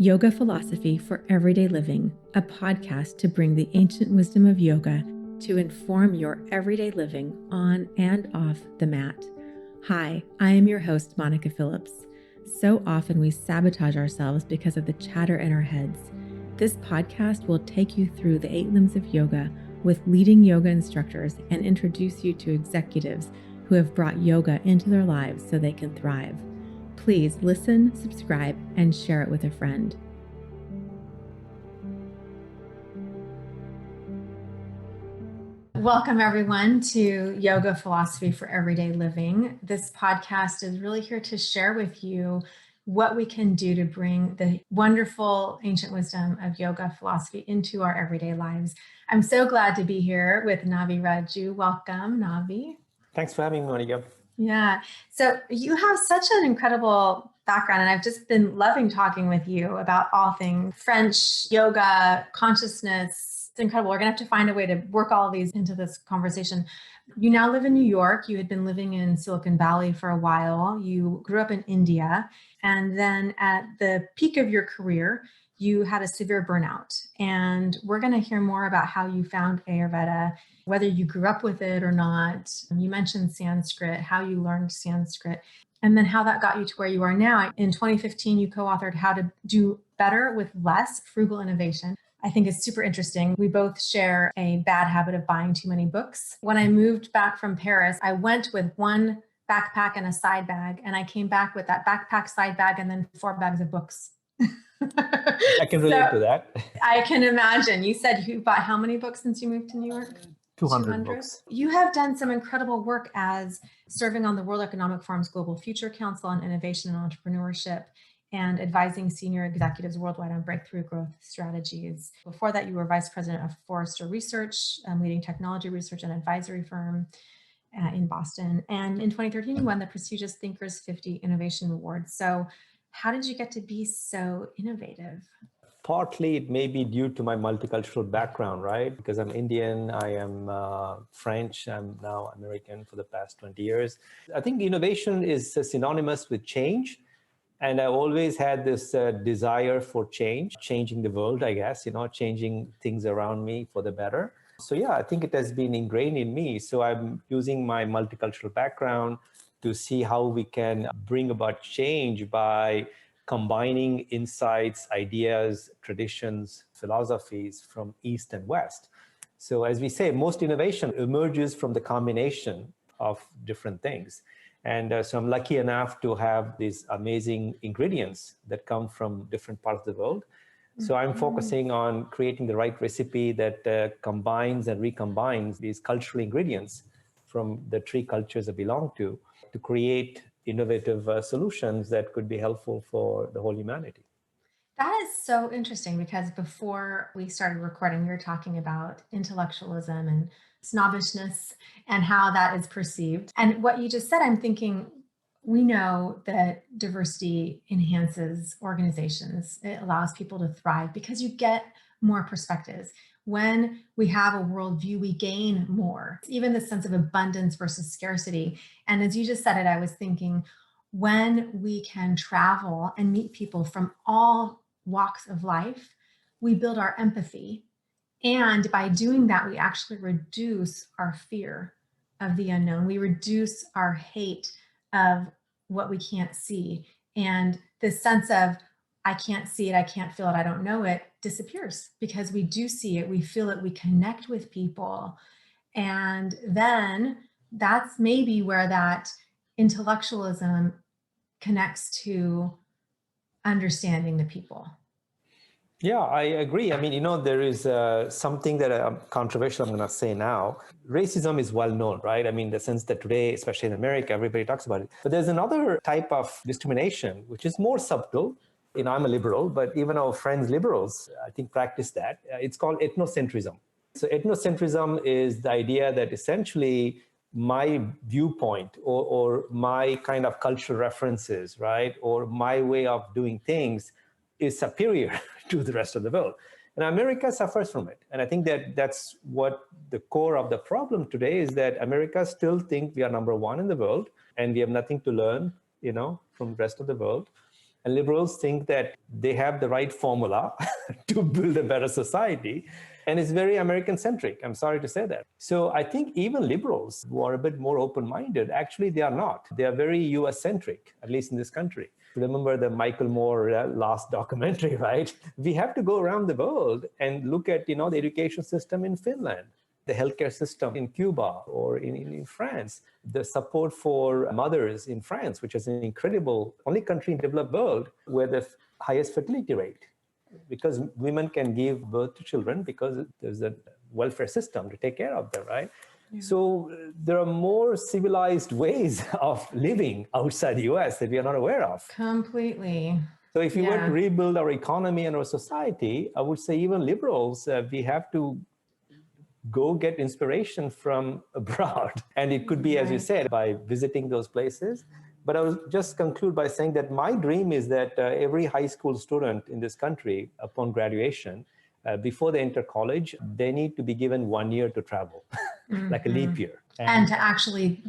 Yoga Philosophy for Everyday Living, a podcast to bring the ancient wisdom of yoga to inform your everyday living on and off the mat. Hi, I am your host, Monica Phillips. So often we sabotage ourselves because of the chatter in our heads. This podcast will take you through the 8 limbs of yoga with leading yoga instructors and introduce you to executives who have brought yoga into their lives so they can thrive. Please listen, subscribe, and share it with a friend. Welcome, everyone, to Yoga Philosophy for Everyday Living. This podcast is really here to share with you what we can do to bring the wonderful ancient wisdom of yoga philosophy into our everyday lives. I'm so glad to be here with Navi Radjou. Welcome, Navi. Thanks for having me, Monica. Yeah. So you have such an incredible background, and I've just been loving talking with you about all things French, yoga, consciousness. It's incredible. We're going to have to find a way to work all of these into this conversation. You now live in New York. You had been living in Silicon Valley for a while. You grew up in India. And then at the peak of your career, you had a severe burnout. And we're going to hear more about how you found Ayurveda, whether you grew up with it or not. You mentioned Sanskrit, how you learned Sanskrit, and then how that got you to where you are now. In 2015, you co-authored How to Do Better with Less, Frugal Innovation. I think it's super interesting. We both share a bad habit of buying too many books. When I moved back from Paris, I went with one backpack and a side bag, and I came back with that backpack, side bag, and then 4 bags of books. I can relate to that. I can imagine. You said you bought how many books since you moved to New York? 200 books. You have done some incredible work as serving on the World Economic Forum's Global Future Council on Innovation and Entrepreneurship and advising senior executives worldwide on breakthrough growth strategies. Before that, you were vice president of Forrester Research, leading technology research and advisory firm in Boston. And in 2013, you won the prestigious Thinkers 50 Innovation Award. So how did you get to be so innovative? Partly it may be due to my multicultural background, right? Because I'm Indian, I am French, I'm now American for the past 20 years. I think innovation is synonymous with change. And I always had this desire for change, changing the world, I guess, changing things around me for the better. So yeah, I think it has been ingrained in me. So I'm using my multicultural background to see how we can bring about change by combining insights, ideas, traditions, philosophies from East and West. So as we say, most innovation emerges from the combination of different things. And so I'm lucky enough to have these amazing ingredients that come from different parts of the world. So I'm focusing on creating the right recipe that combines and recombines these cultural ingredients from the 3 cultures I belong to create innovative solutions that could be helpful for the whole humanity. That is so interesting because before we started recording, we were talking about intellectualism and snobbishness and how that is perceived. And what you just said, I'm thinking, we know that diversity enhances organizations. It allows people to thrive because you get more perspectives. When we have a worldview, we gain more, even the sense of abundance versus scarcity. And as you just said it, I was thinking, when we can travel and meet people from all walks of life, we build our empathy. And by doing that, we actually reduce our fear of the unknown. We reduce our hate of what we can't see. And this sense of, I can't see it, I can't feel it, I don't know it, disappears because we do see it, we feel it, we connect with people. And then that's maybe where that intellectualism connects to understanding the people. Yeah, I agree. I mean, there is something that controversial I'm going to say now. Racism is well known, right? I mean, the sense that today, especially in America, everybody talks about it. But there's another type of discrimination, which is more subtle. I'm a liberal, but even our friends liberals, I think, practice that. It's called ethnocentrism. So ethnocentrism is the idea that essentially my viewpoint or my kind of cultural references, right, or my way of doing things is superior to the rest of the world. And America suffers from it. And I think that that's what the core of the problem today is, that America still think we are number 1 in the world and we have nothing to learn, from the rest of the world. And liberals think that they have the right formula to build a better society. And it's very American centric. I'm sorry to say that. So I think even liberals who are a bit more open minded, actually, they are not. They are very US centric, at least in this country. Remember the Michael Moore last documentary, right? We have to go around the world and look at, the education system in Finland, the healthcare system in Cuba or in France, the support for mothers in France, which is an incredible, only country in the developed world where the highest fertility rate, because women can give birth to children because there's a welfare system to take care of them, right? Yeah. So there are more civilized ways of living outside the US that we are not aware of. Completely. So if we were to rebuild our economy and our society, I would say even liberals, we have to go get inspiration from abroad. And it could be, as you said, by visiting those places. But I will just conclude by saying that my dream is that every high school student in this country, upon graduation, before they enter college, they need to be given 1 year to travel, like a leap year. And to actually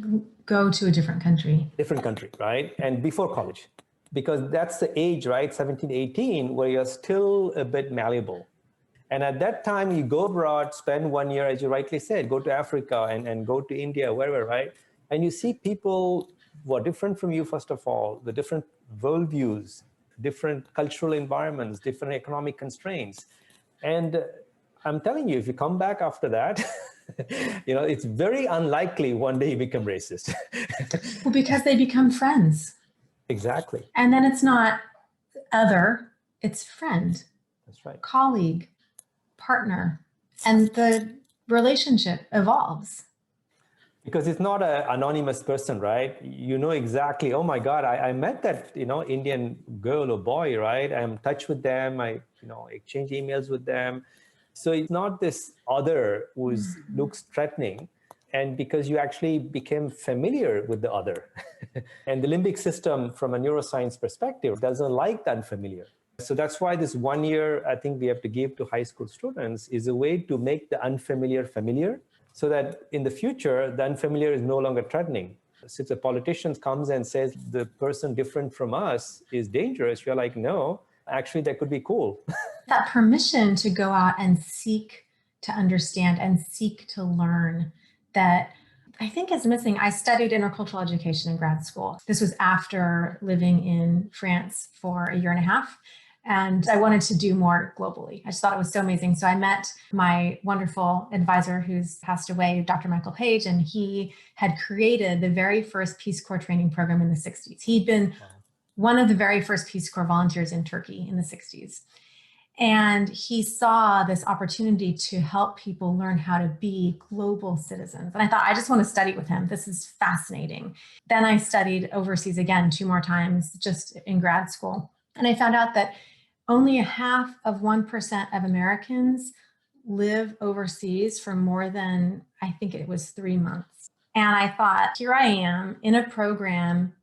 go to a different country. Different country, right? And before college, because that's the age, right? 17, 18, where you're still a bit malleable. And at that time, you go abroad, spend 1 year, as you rightly said, go to Africa and go to India, wherever, right? And you see people who are different from you, first of all, the different worldviews, different cultural environments, different economic constraints. And I'm telling you, if you come back after that, it's very unlikely one day you become racist. Well, because they become friends. Exactly. And then it's not other, it's friend. That's right. Colleague, partner, and the relationship evolves. Because it's not an anonymous person, right? You know exactly, oh my God, I met that, Indian girl or boy, right? I'm in touch with them. I exchange emails with them. So it's not this other who looks threatening. And because you actually became familiar with the other. And the limbic system, from a neuroscience perspective, doesn't like the unfamiliar. So that's why this 1 year, I think we have to give to high school students is a way to make the unfamiliar familiar, so that in the future, the unfamiliar is no longer threatening. Since a politician comes and says the person different from us is dangerous, you're like, no, actually that could be cool. That permission to go out and seek to understand and seek to learn, that I think is missing. I studied intercultural education in grad school. This was after living in France for a year and a half. And I wanted to do more globally. I just thought it was so amazing. So I met my wonderful advisor who's passed away, Dr. Michael Page, and he had created the very first Peace Corps training program in the 60s. He'd been one of the very first Peace Corps volunteers in Turkey in the 60s. And he saw this opportunity to help people learn how to be global citizens. And I thought, I just want to study with him. This is fascinating. Then I studied overseas again 2 more times, just in grad school. And I found out that only 0.5% of Americans live overseas for more than, I think it was 3 months. And I thought, here I am in a program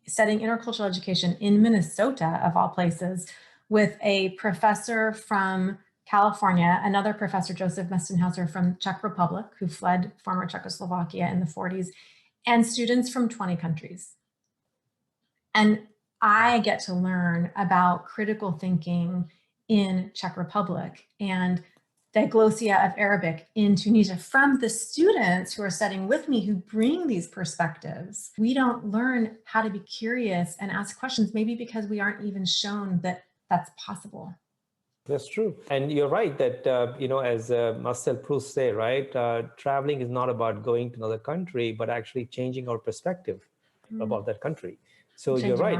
studying intercultural education in Minnesota, of all places, with a professor from California, another professor, Joseph Mestenhauser from Czech Republic, who fled former Czechoslovakia in the 40s, and students from 20 countries. And I get to learn about critical thinking in Czech Republic and diglossia of Arabic in Tunisia from the students who are studying with me, who bring these perspectives. We don't learn how to be curious and ask questions, maybe because we aren't even shown that that's possible. That's true. And you're right that, as Marcel Proust say, right, traveling is not about going to another country, but actually changing our perspective about that country. So you're right.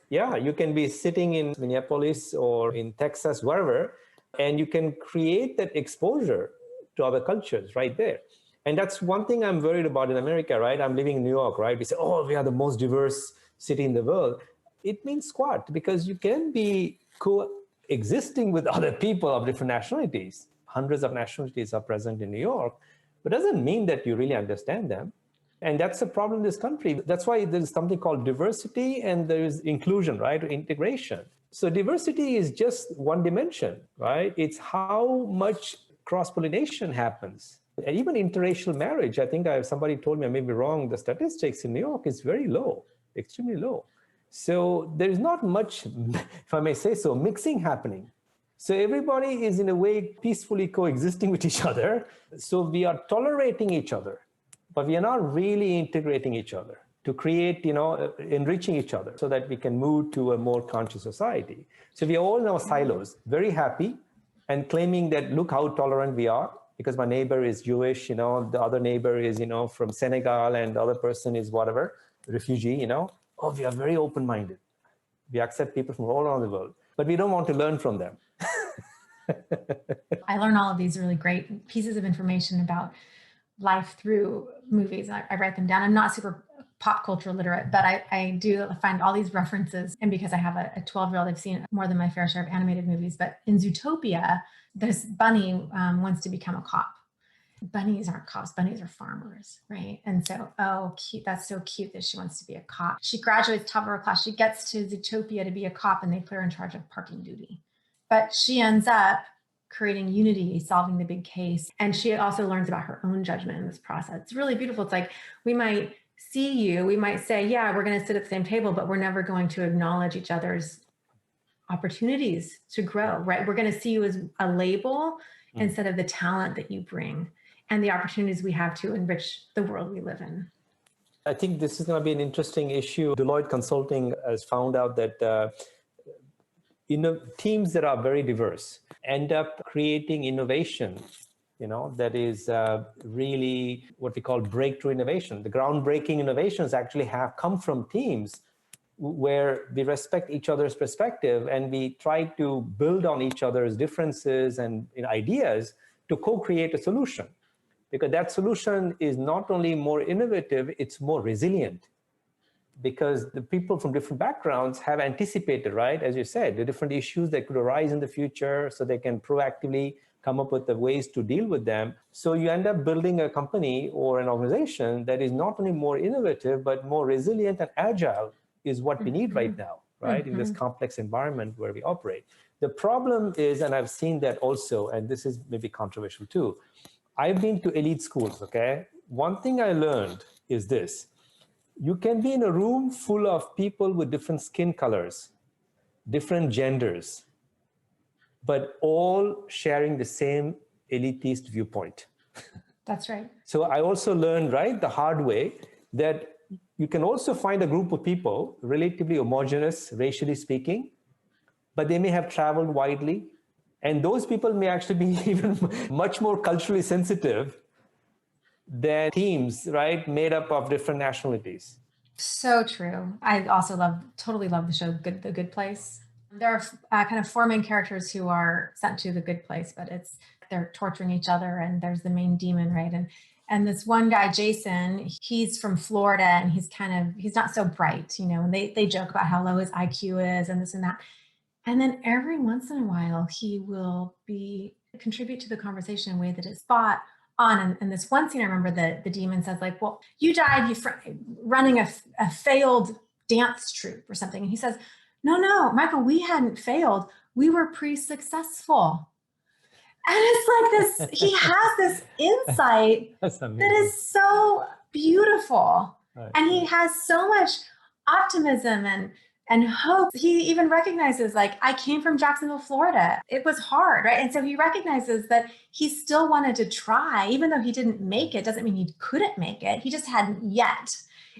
You can be sitting in Minneapolis or in Texas, wherever, and you can create that exposure to other cultures right there. And that's one thing I'm worried about in America, right? I'm living in New York, right? We say, oh, we are the most diverse city in the world. It means squat, because you can be coexisting with other people of different nationalities. Hundreds of nationalities are present in New York, but doesn't mean that you really understand them. And that's the problem in this country. That's why there's something called diversity and there is inclusion, right? Or integration. So diversity is just one dimension, right? It's how much cross-pollination happens. And even interracial marriage, I think somebody told me, I may be wrong, the statistics in New York is very low, extremely low. So there is not much, if I may say so, mixing happening. So everybody is in a way peacefully coexisting with each other. So we are tolerating each other, but we are not really integrating each other to create, enriching each other so that we can move to a more conscious society. So we are all in our silos, very happy and claiming that, look how tolerant we are, because my neighbor is Jewish, the other neighbor is, from Senegal, and the other person is whatever, refugee, Oh, we are very open-minded. We accept people from all around the world, but we don't want to learn from them. I learn all of these really great pieces of information about life through movies. I write them down. I'm not super pop culture literate, but I do find all these references. And because I have a 12-year-old, I've seen more than my fair share of animated movies. But in Zootopia, this bunny wants to become a cop. Bunnies aren't cops, bunnies are farmers, right? And so, oh, cute, that's so cute that she wants to be a cop. She graduates top of her class. She gets to Zootopia to be a cop, and they put her in charge of parking duty. But she ends up creating unity, solving the big case. And she also learns about her own judgment in this process. It's really beautiful. It's like we might see you, we might say, yeah, we're going to sit at the same table, but we're never going to acknowledge each other's opportunities to grow, right? We're going to see you as a label instead of the talent that you bring and the opportunities we have to enrich the world we live in. I think this is going to be an interesting issue. Deloitte Consulting has found out that teams that are very diverse end up creating innovation, that is really what we call breakthrough innovation. The groundbreaking innovations actually have come from teams where we respect each other's perspective and we try to build on each other's differences and ideas to co-create a solution. Because that solution is not only more innovative, it's more resilient. Because the people from different backgrounds have anticipated, right, as you said, the different issues that could arise in the future, so they can proactively come up with the ways to deal with them. So you end up building a company or an organization that is not only more innovative, but more resilient and agile is what we need right now, right, in this complex environment where we operate. The problem is, and I've seen that also, and this is maybe controversial too, I've been to elite schools, okay? One thing I learned is this. You can be in a room full of people with different skin colors, different genders, but all sharing the same elitist viewpoint. That's right. So I also learned, right, the hard way that you can also find a group of people relatively homogeneous, racially speaking, but they may have traveled widely. And those people may actually be even much more culturally sensitive than teams, right, made up of different nationalities. So true. I also totally love the show The Good Place. There are kind of four main characters who are sent to the good place, but they're torturing each other, and there's the main demon, right? And this one guy, Jason, he's from Florida, and he's not so bright, and they joke about how low his IQ is and this and that. And then every once in a while, he will contribute to the conversation in a way that is spot on. And this one scene, I remember the demon says, like, well, you died running a failed dance troupe or something. And he says, no, Michael, we hadn't failed. We were pre-successful. And it's like this, he has this insight that is so beautiful. Right. And he has so much optimism and hope. He even recognizes, like, I came from Jacksonville, Florida. It was hard, right? And so he recognizes that he still wanted to try, even though he didn't make it, doesn't mean he couldn't make it. He just hadn't yet.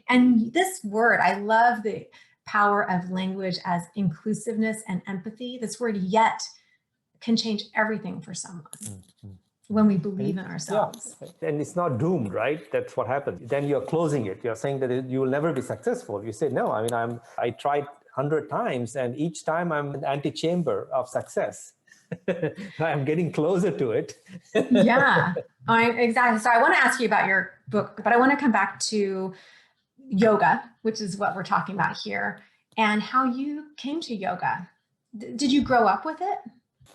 And this word, I love the power of language as inclusiveness and empathy. This word yet can change everything for someone. When we believe in ourselves. Yeah. And it's not doomed, right? That's what happens. Then you're closing it. You're saying that you will never be successful. You say, no, I tried 100 times, and each time I'm an antechamber of success. I'm getting closer to it. Yeah, exactly. So I want to ask you about your book, but I want to come back to yoga, which is what we're talking about here, and how you came to yoga. Did you grow up with it?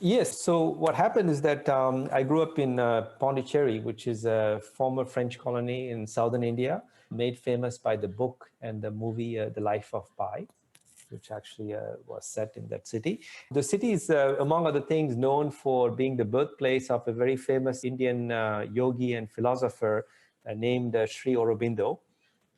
Yes. So what happened is that I grew up in Pondicherry, which is a former French colony in southern India, made famous by the book and the movie The Life of Pi, which actually was set in that city. The city is, among other things, known for being the birthplace of a very famous Indian yogi and philosopher named Sri Aurobindo,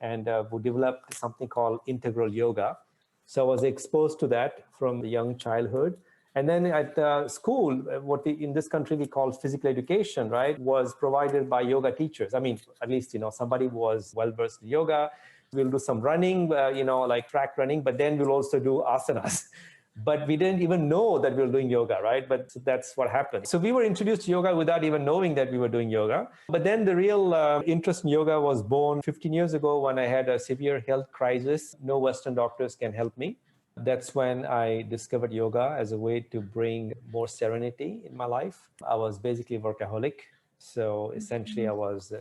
and who developed something called integral yoga. So I was exposed to that from the young childhood. And then at school, what in this country we call physical education, right, was provided by yoga teachers. I mean, at least, somebody was well-versed in yoga. We'll do some running, like track running, but then we'll also do asanas. But we didn't even know that we were doing yoga, right? But that's what happened. So we were introduced to yoga without even knowing that we were doing yoga. But then the real interest in yoga was born 15 years ago when I had a severe health crisis. No Western doctors can help me. That's when I discovered yoga as a way to bring more serenity in my life. I was basically a workaholic. So essentially I was,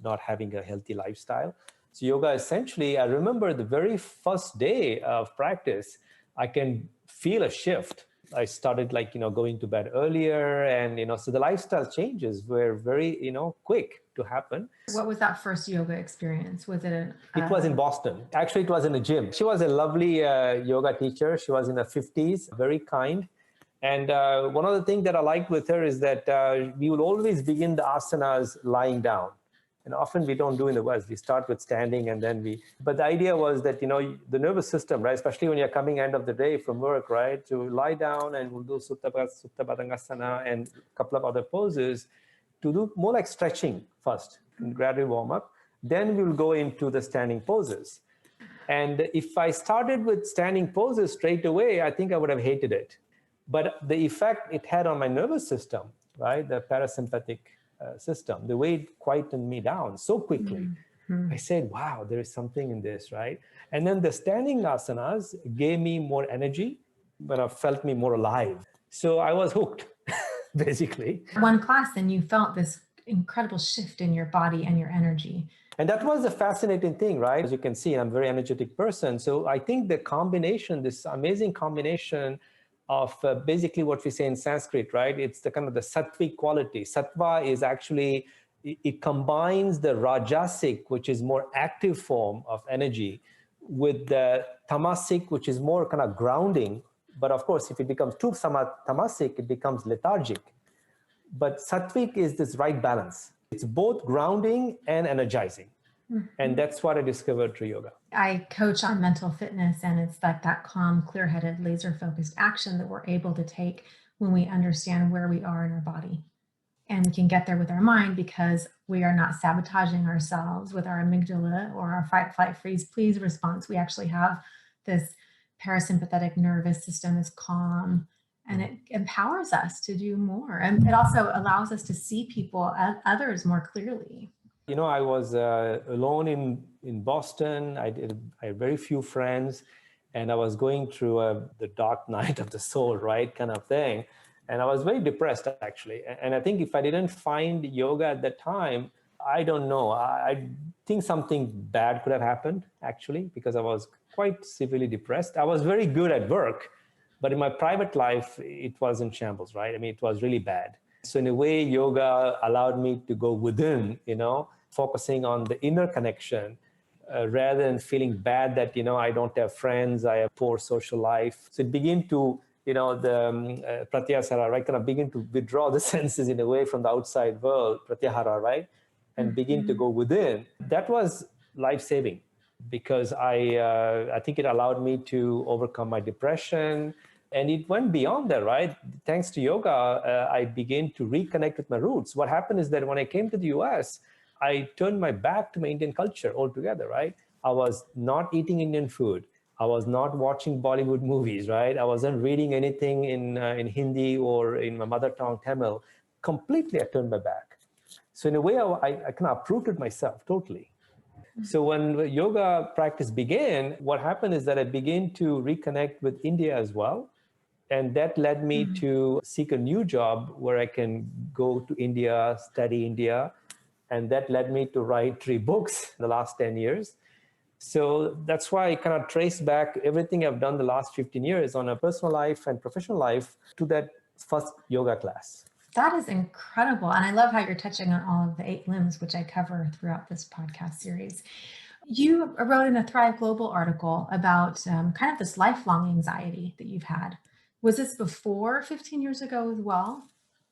not having a healthy lifestyle. So yoga essentially, I remember the very first day of practice, I can feel a shift. I started going to bed earlier and, so the lifestyle changes were very, quick to happen. What was that first yoga experience? Was it It was in Boston. Actually, it was in a gym. She was a lovely yoga teacher. She was in her 50s, very kind. And one of the things that I liked with her is that we will always begin the asanas lying down. And often we don't do in the West. We start with standing and then but the idea was that, the nervous system, right, especially when you're coming end of the day from work, right, to lie down and we'll do Sutta Bhadangasana and a couple of other poses to do more like stretching first, gradual warm up. Then we'll go into the standing poses. And if I started with standing poses straight away, I think I would have hated it. But the effect it had on my nervous system, right, the parasympathetic system, the way it quietened me down so quickly, I said, wow, there is something in this, right? And then the standing asanas gave me more energy, but I felt me more alive. So I was hooked, basically. One class, and you felt this incredible shift in your body and your energy. And that was a fascinating thing, right? As you can see, I'm a very energetic person. So I think the combination, this amazing combination of basically what we say in Sanskrit, right? It's the kind of the sattvic quality. Sattva is actually, it combines the rajasic, which is more active form of energy, with the tamasic, which is more kind of grounding. But of course, if it becomes too tamasic, it becomes lethargic. But sattvic is this right balance. It's both grounding and energizing. And that's what I discovered through yoga. I coach on mental fitness, and it's like that calm, clear-headed, laser-focused action that we're able to take when we understand where we are in our body. And we can get there with our mind because we are not sabotaging ourselves with our amygdala or our fight, flight, freeze, please response. We actually have this parasympathetic nervous system is calm, and it empowers us to do more. And it also allows us to see people, others more clearly. I was alone in Boston. I had very few friends, and I was going through the dark night of the soul, right, kind of thing. And I was very depressed, actually. And I think if I didn't find yoga at that time, I don't know. I think something bad could have happened, actually, because I was quite severely depressed. I was very good at work, but in my private life, it was in shambles, right? I mean, it was really bad. So in a way, yoga allowed me to go within, focusing on the inner connection rather than feeling bad that, I don't have friends, I have poor social life. So it began to, the pratyasara, right, kind of begin to withdraw the senses in a way from the outside world, pratyahara, right, and begin to go within. That was life-saving because I think it allowed me to overcome my depression. And it went beyond that, right? Thanks to yoga, I began to reconnect with my roots. What happened is that when I came to the US, I turned my back to my Indian culture altogether, right? I was not eating Indian food. I was not watching Bollywood movies, right? I wasn't reading anything in Hindi or in my mother tongue, Tamil. Completely, I turned my back. So in a way, I kind of uprooted myself totally. So when yoga practice began, what happened is that I began to reconnect with India as well. And that led me to seek a new job where I can go to India, study India. And that led me to write 3 books in the last 10 years. So that's why I kind of trace back everything I've done the last 15 years on a personal life and professional life to that first yoga class. That is incredible. And I love how you're touching on all of the 8 limbs, which I cover throughout this podcast series. You wrote in a Thrive Global article about kind of this lifelong anxiety that you've had. Was this before 15 years ago as well?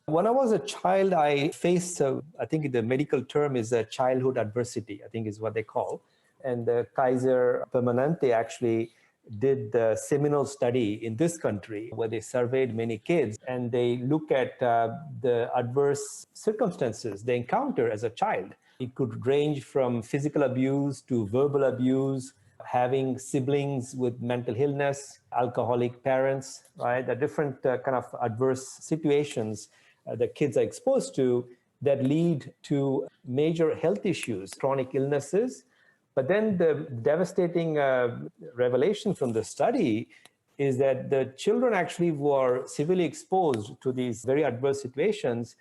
When I was a child, I faced, I think the medical term is a childhood adversity, I think is what they call. And the Kaiser Permanente actually did the seminal study in this country where they surveyed many kids and they look at the adverse circumstances they encounter as a child. It could range from physical abuse to verbal abuse, having siblings with mental illness, alcoholic parents, right? The different kind of adverse situations that kids are exposed to that lead to major health issues, chronic illnesses. But then the devastating revelation from the study is that the children actually who are severely exposed to these very adverse situations,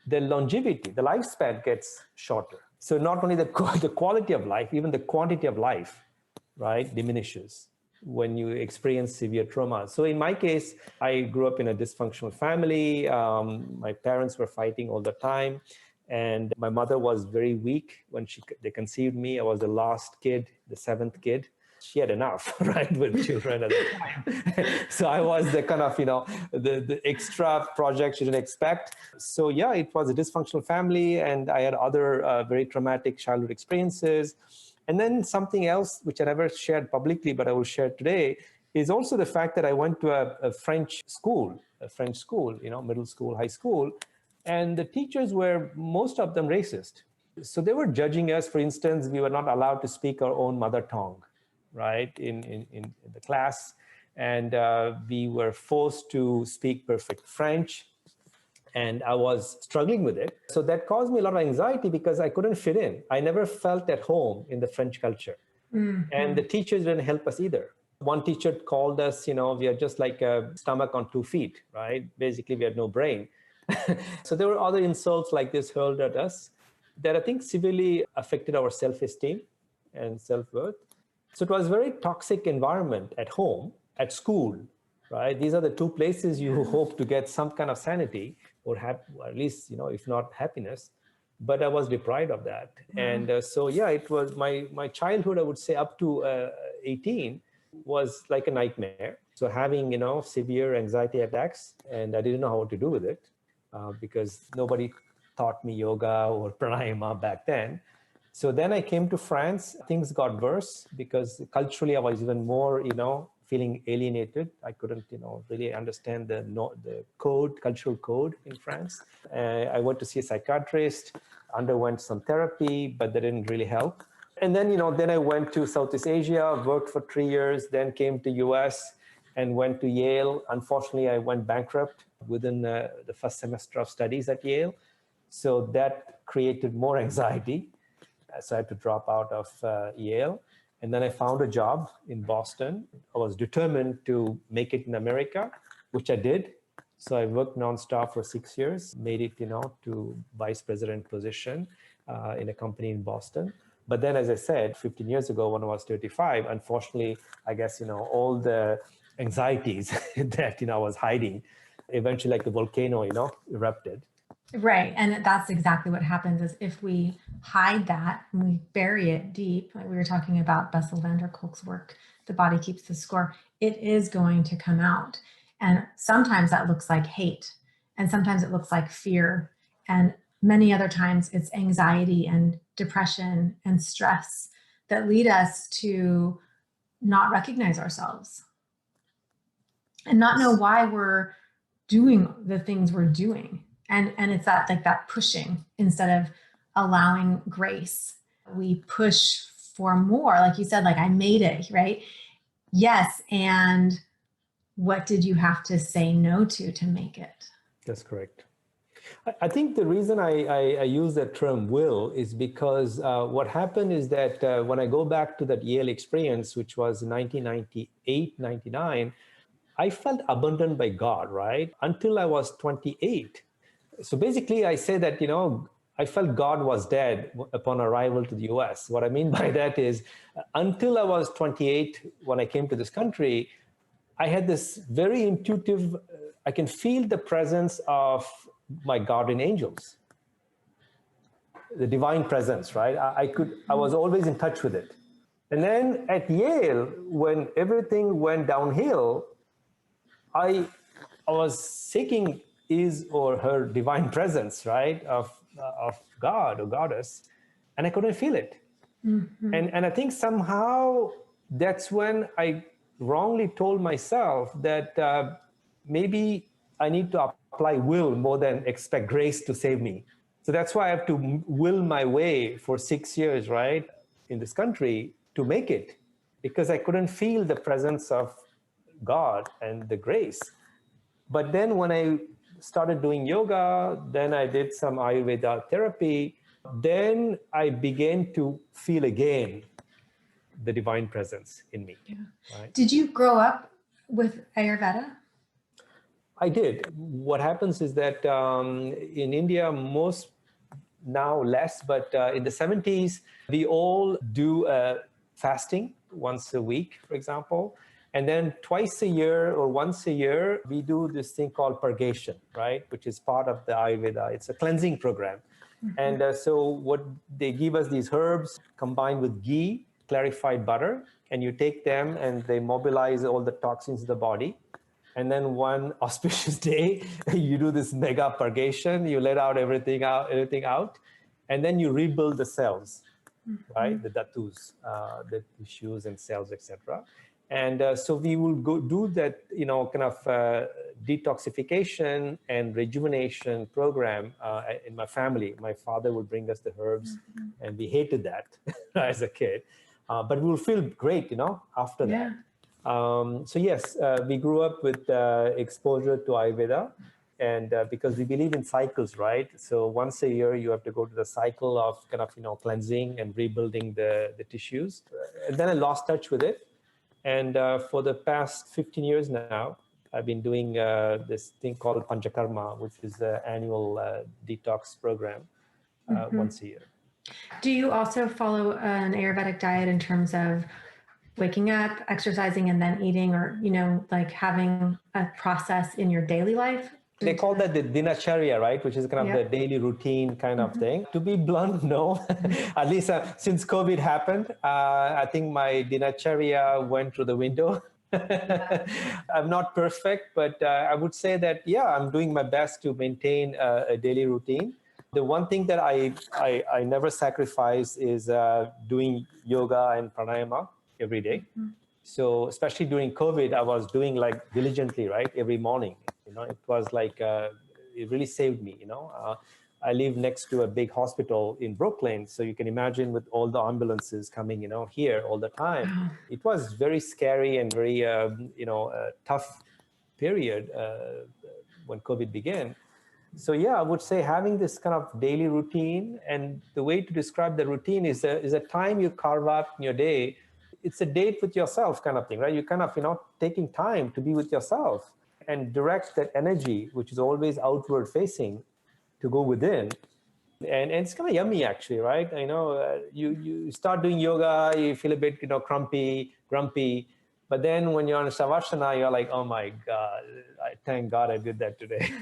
the longevity, the lifespan gets shorter. So not only the quality of life, even the quantity of life, right, diminishes when you experience severe trauma. So in my case, I grew up in a dysfunctional family. My parents were fighting all the time. And my mother was very weak when they conceived me. I was the last kid, the seventh kid. She had enough, right, with children at the time. So I was the kind of, the extra project she didn't expect. So yeah, it was a dysfunctional family, and I had other very traumatic childhood experiences. And then something else, which I never shared publicly, but I will share today, is also the fact that I went to a French school, middle school, high school, and the teachers were, most of them, racist. So they were judging us. For instance, we were not allowed to speak our own mother tongue, right, in the class. And we were forced to speak perfect French. And I was struggling with it. So that caused me a lot of anxiety because I couldn't fit in. I never felt at home in the French culture. Mm-hmm. And the teachers didn't help us either. One teacher called us, we are just like a stomach on 2 feet, right? Basically, we had no brain. So there were other insults like this hurled at us that I think severely affected our self-esteem and self-worth. So it was a very toxic environment at home, at school, right? These are the two places you hope to get some kind of sanity or at least, if not happiness. But I was deprived of that. And so, yeah, it was my childhood, I would say up to 18 was like a nightmare. So having, severe anxiety attacks, and I didn't know how to do with it. Because nobody taught me yoga or pranayama back then. So then I came to France. Things got worse because culturally I was even more, feeling alienated. I couldn't, really understand the cultural code in France. I went to see a psychiatrist, underwent some therapy, but that didn't really help. And then, then I went to Southeast Asia, worked for 3 years, then came to US and went to Yale. Unfortunately, I went bankrupt within the first semester of studies at Yale. So that created more anxiety. So I had to drop out of Yale. And then I found a job in Boston. I was determined to make it in America, which I did. So I worked nonstop for 6 years, made it, to vice president position in a company in Boston. But then, as I said, 15 years ago, when I was 35, unfortunately, I guess, all the anxieties that, I was hiding, eventually, like the volcano, erupted. Right. And that's exactly what happens is if we hide that and we bury it deep, like we were talking about Bessel van der Kolk's work, The Body Keeps the Score, it is going to come out. And sometimes that looks like hate, and sometimes it looks like fear. And many other times it's anxiety and depression and stress that lead us to not recognize ourselves and not know why we're doing the things we're doing. And it's that pushing instead of allowing grace. We push for more, like you said, like I made it, right? Yes. And what did you have to say no to make it? That's correct. I think the reason I use that term will is because what happened is that when I go back to that Yale experience, which was 1998, 99, I felt abandoned by God, right? Until I was 28. So basically I say that, I felt God was dead upon arrival to the US. What I mean by that is until I was 28, when I came to this country, I had this very intuitive, I can feel the presence of my guardian angels, the divine presence, right? I was always in touch with it. And then at Yale, when everything went downhill, I was seeking his or her divine presence, right, of God or goddess, and I couldn't feel it. Mm-hmm. And I think somehow that's when I wrongly told myself that maybe I need to apply will more than expect grace to save me. So that's why I have to will my way for 6 years, right, in this country to make it, because I couldn't feel the presence of God and the grace. But then when I started doing yoga, then I did some Ayurveda therapy, then I began to feel again the divine presence in me. Yeah. Right? Did you grow up with Ayurveda? I did. What happens is that in India, most now less, but in the 70s, we all do fasting once a week, for example. And then twice a year or once a year, we do this thing called purgation, right? Which is part of the Ayurveda. It's a cleansing program. And so what they give us these herbs combined with ghee, clarified butter, and you take them and they mobilize all the toxins in the body. And then one auspicious day, you do this mega purgation, you let out everything out, and then you rebuild the cells, right? The dhatus, the tissues and cells, etc. And so we will go do that, kind of detoxification and rejuvenation program in my family. My father would bring us the herbs, and we hated that as a kid, but we will feel great, after that. So yes, we grew up with exposure to Ayurveda, and because we believe in cycles, right? So once a year, you have to go to the cycle of kind of cleansing and rebuilding the tissues. And then I lost touch with it, and for the past 15 years now, I've been doing this thing called Panchakarma, which is an annual detox program once a year. Do you also follow an Ayurvedic diet in terms of waking up, exercising, and then eating, or, like having a process in your daily life? They call that the dinacharya, right? Which is kind of the daily routine kind of thing. To be blunt, no. At least since COVID happened, I think my dinacharya went through the window. I'm not perfect, but I would say that, I'm doing my best to maintain a daily routine. The one thing that I never sacrifice is doing yoga and pranayama every day. So especially during COVID, I was doing like diligently, right? Every morning, it was like, it really saved me, I live next to a big hospital in Brooklyn. So you can imagine with all the ambulances coming, here all the time, it was very scary and very, tough period when COVID began. So I would say having this kind of daily routine, and the way to describe the routine is a time you carve out in your day. It's a date with yourself kind of thing, right? You kind of, taking time to be with yourself and direct that energy, which is always outward facing, to go within. And it's kind of yummy, actually, right? You start doing yoga, you feel a bit, grumpy. But then when you're on Savasana, you're like, oh my God, thank God I did that today.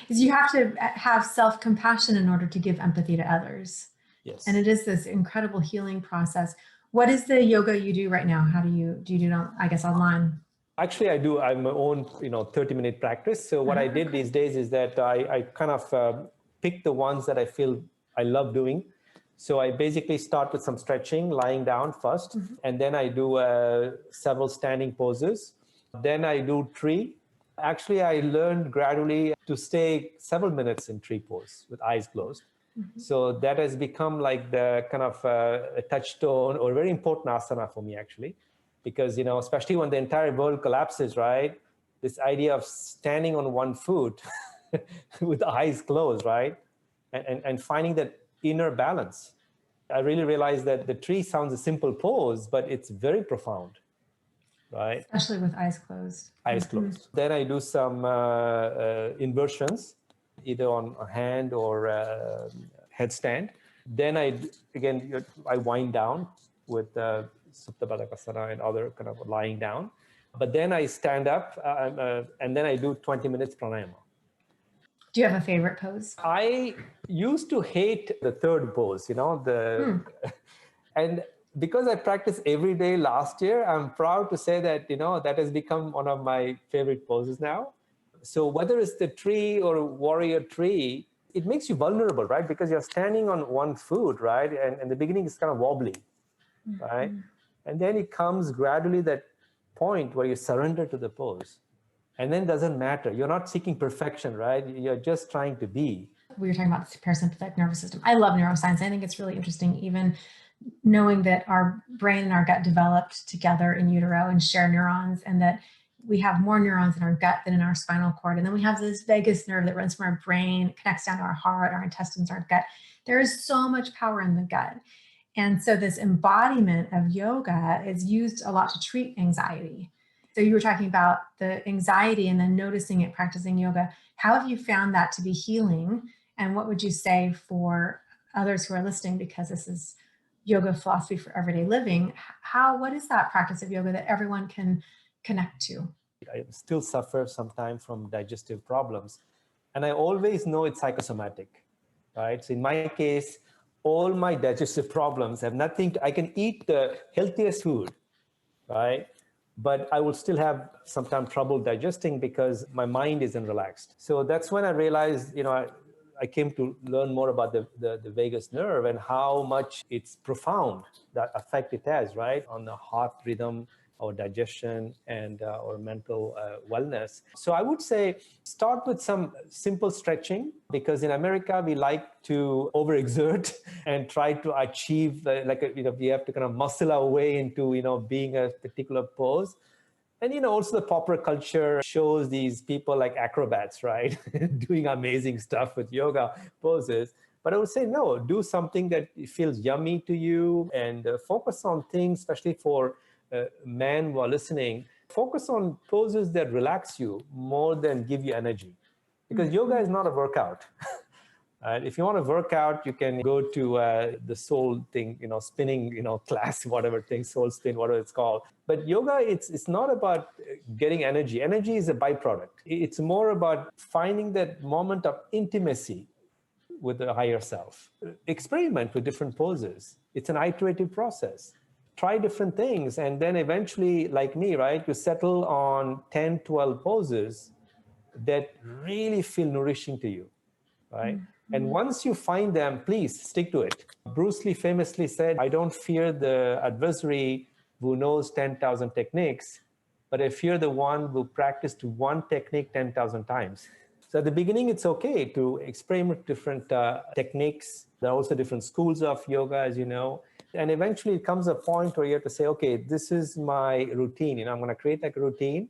Is you have to have self-compassion in order to give empathy to others. Yes. And it is this incredible healing process. What is the yoga you do right now? How do you do it, I guess, online? Actually, I do. I have my own, 30-minute practice. So what I did these days is that I kind of pick the ones that I feel I love doing. So I basically start with some stretching, lying down first, and then I do several standing poses. Then I do tree. Actually, I learned gradually to stay several minutes in tree pose with eyes closed. So that has become like the kind of a touchstone or very important asana for me, actually. Because, especially when the entire world collapses, right? This idea of standing on one foot with eyes closed, right? And finding that inner balance. I really realized that the tree sounds a simple pose, but it's very profound, right? Especially with eyes closed. Eyes closed. Then I do some inversions, either on a hand or headstand. Then I wind down with Supta Baddhakasana and other kind of lying down. But then I stand up and then I do 20 minutes pranayama. Do you have a favorite pose? I used to hate the third pose, and because I practiced every day last year, I'm proud to say that, that has become one of my favorite poses now. So whether it's the tree or warrior tree, it makes you vulnerable, right? Because you're standing on one foot, right? And the beginning is kind of wobbly, right? And then it comes gradually that point where you surrender to the pose. And then it doesn't matter. You're not seeking perfection, right? You're just trying to be. We were talking about the parasympathetic nervous system. I love neuroscience. I think it's really interesting, even knowing that our brain and our gut developed together in utero and share neurons, and that we have more neurons in our gut than in our spinal cord. And then we have this vagus nerve that runs from our brain, connects down to our heart, our intestines, our gut. There is so much power in the gut. And so this embodiment of yoga is used a lot to treat anxiety. So you were talking about the anxiety and then noticing it, practicing yoga. How have you found that to be healing? And what would you say for others who are listening, because this is yoga philosophy for everyday living? What is that practice of yoga that everyone can connect to? I still suffer sometimes from digestive problems. And I always know it's psychosomatic, right? So in my case, all my digestive problems have nothing I can eat the healthiest food, right? But I will still have sometimes trouble digesting because my mind isn't relaxed. So that's when I realized, I came to learn more about the vagus nerve and how much it's profound, that effect it has, right, on the heart rhythm, our digestion, and our mental wellness. So I would say start with some simple stretching, because in America, we like to overexert and try to achieve, we have to kind of muscle our way into, being a particular pose. And, also the popular culture shows these people like acrobats, right? Doing amazing stuff with yoga poses. But I would say, no, do something that feels yummy to you, and focus on things, especially for men who are listening, focus on poses that relax you more than give you energy. Because yoga is not a workout. If you want to work out, you can go to the soul thing, spinning, class, whatever thing, soul spin, whatever it's called. But yoga, it's not about getting energy. Energy is a byproduct. It's more about finding that moment of intimacy with the higher self. Experiment with different poses. It's an iterative process. Try different things. And then eventually, like me, right, you settle on 10, 12 poses that really feel nourishing to you, right? And once you find them, please stick to it. Bruce Lee famously said, I don't fear the adversary who knows 10,000 techniques, but I fear the one who practiced one technique 10,000 times. So at the beginning, it's okay to experiment different techniques. There are also different schools of yoga, as you know. And eventually it comes a point where you have to say, okay, this is my routine. I'm going to create like a routine.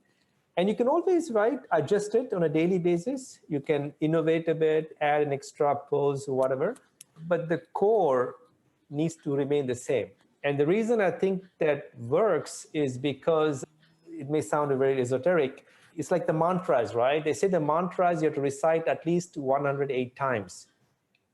And you can always, right, adjust it on a daily basis. You can innovate a bit, add an extra pose, whatever. But the core needs to remain the same. And the reason I think that works is because it may sound very esoteric. It's like the mantras, right? They say the mantras you have to recite at least 108 times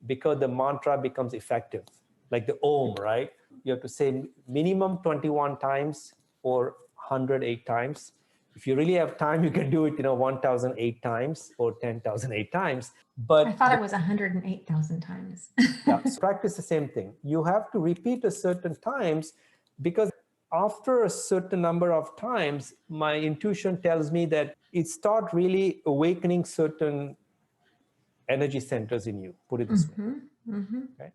because the mantra becomes effective. Like the Om, right? You have to say minimum 21 times or 108 times. If you really have time, you can do it, 1,008 times or 10,008 times. But I thought it was 108,000 times. yeah, so practice the same thing. You have to repeat a certain times, because after a certain number of times, my intuition tells me that it starts really awakening certain energy centers in you, put it this way. Okay?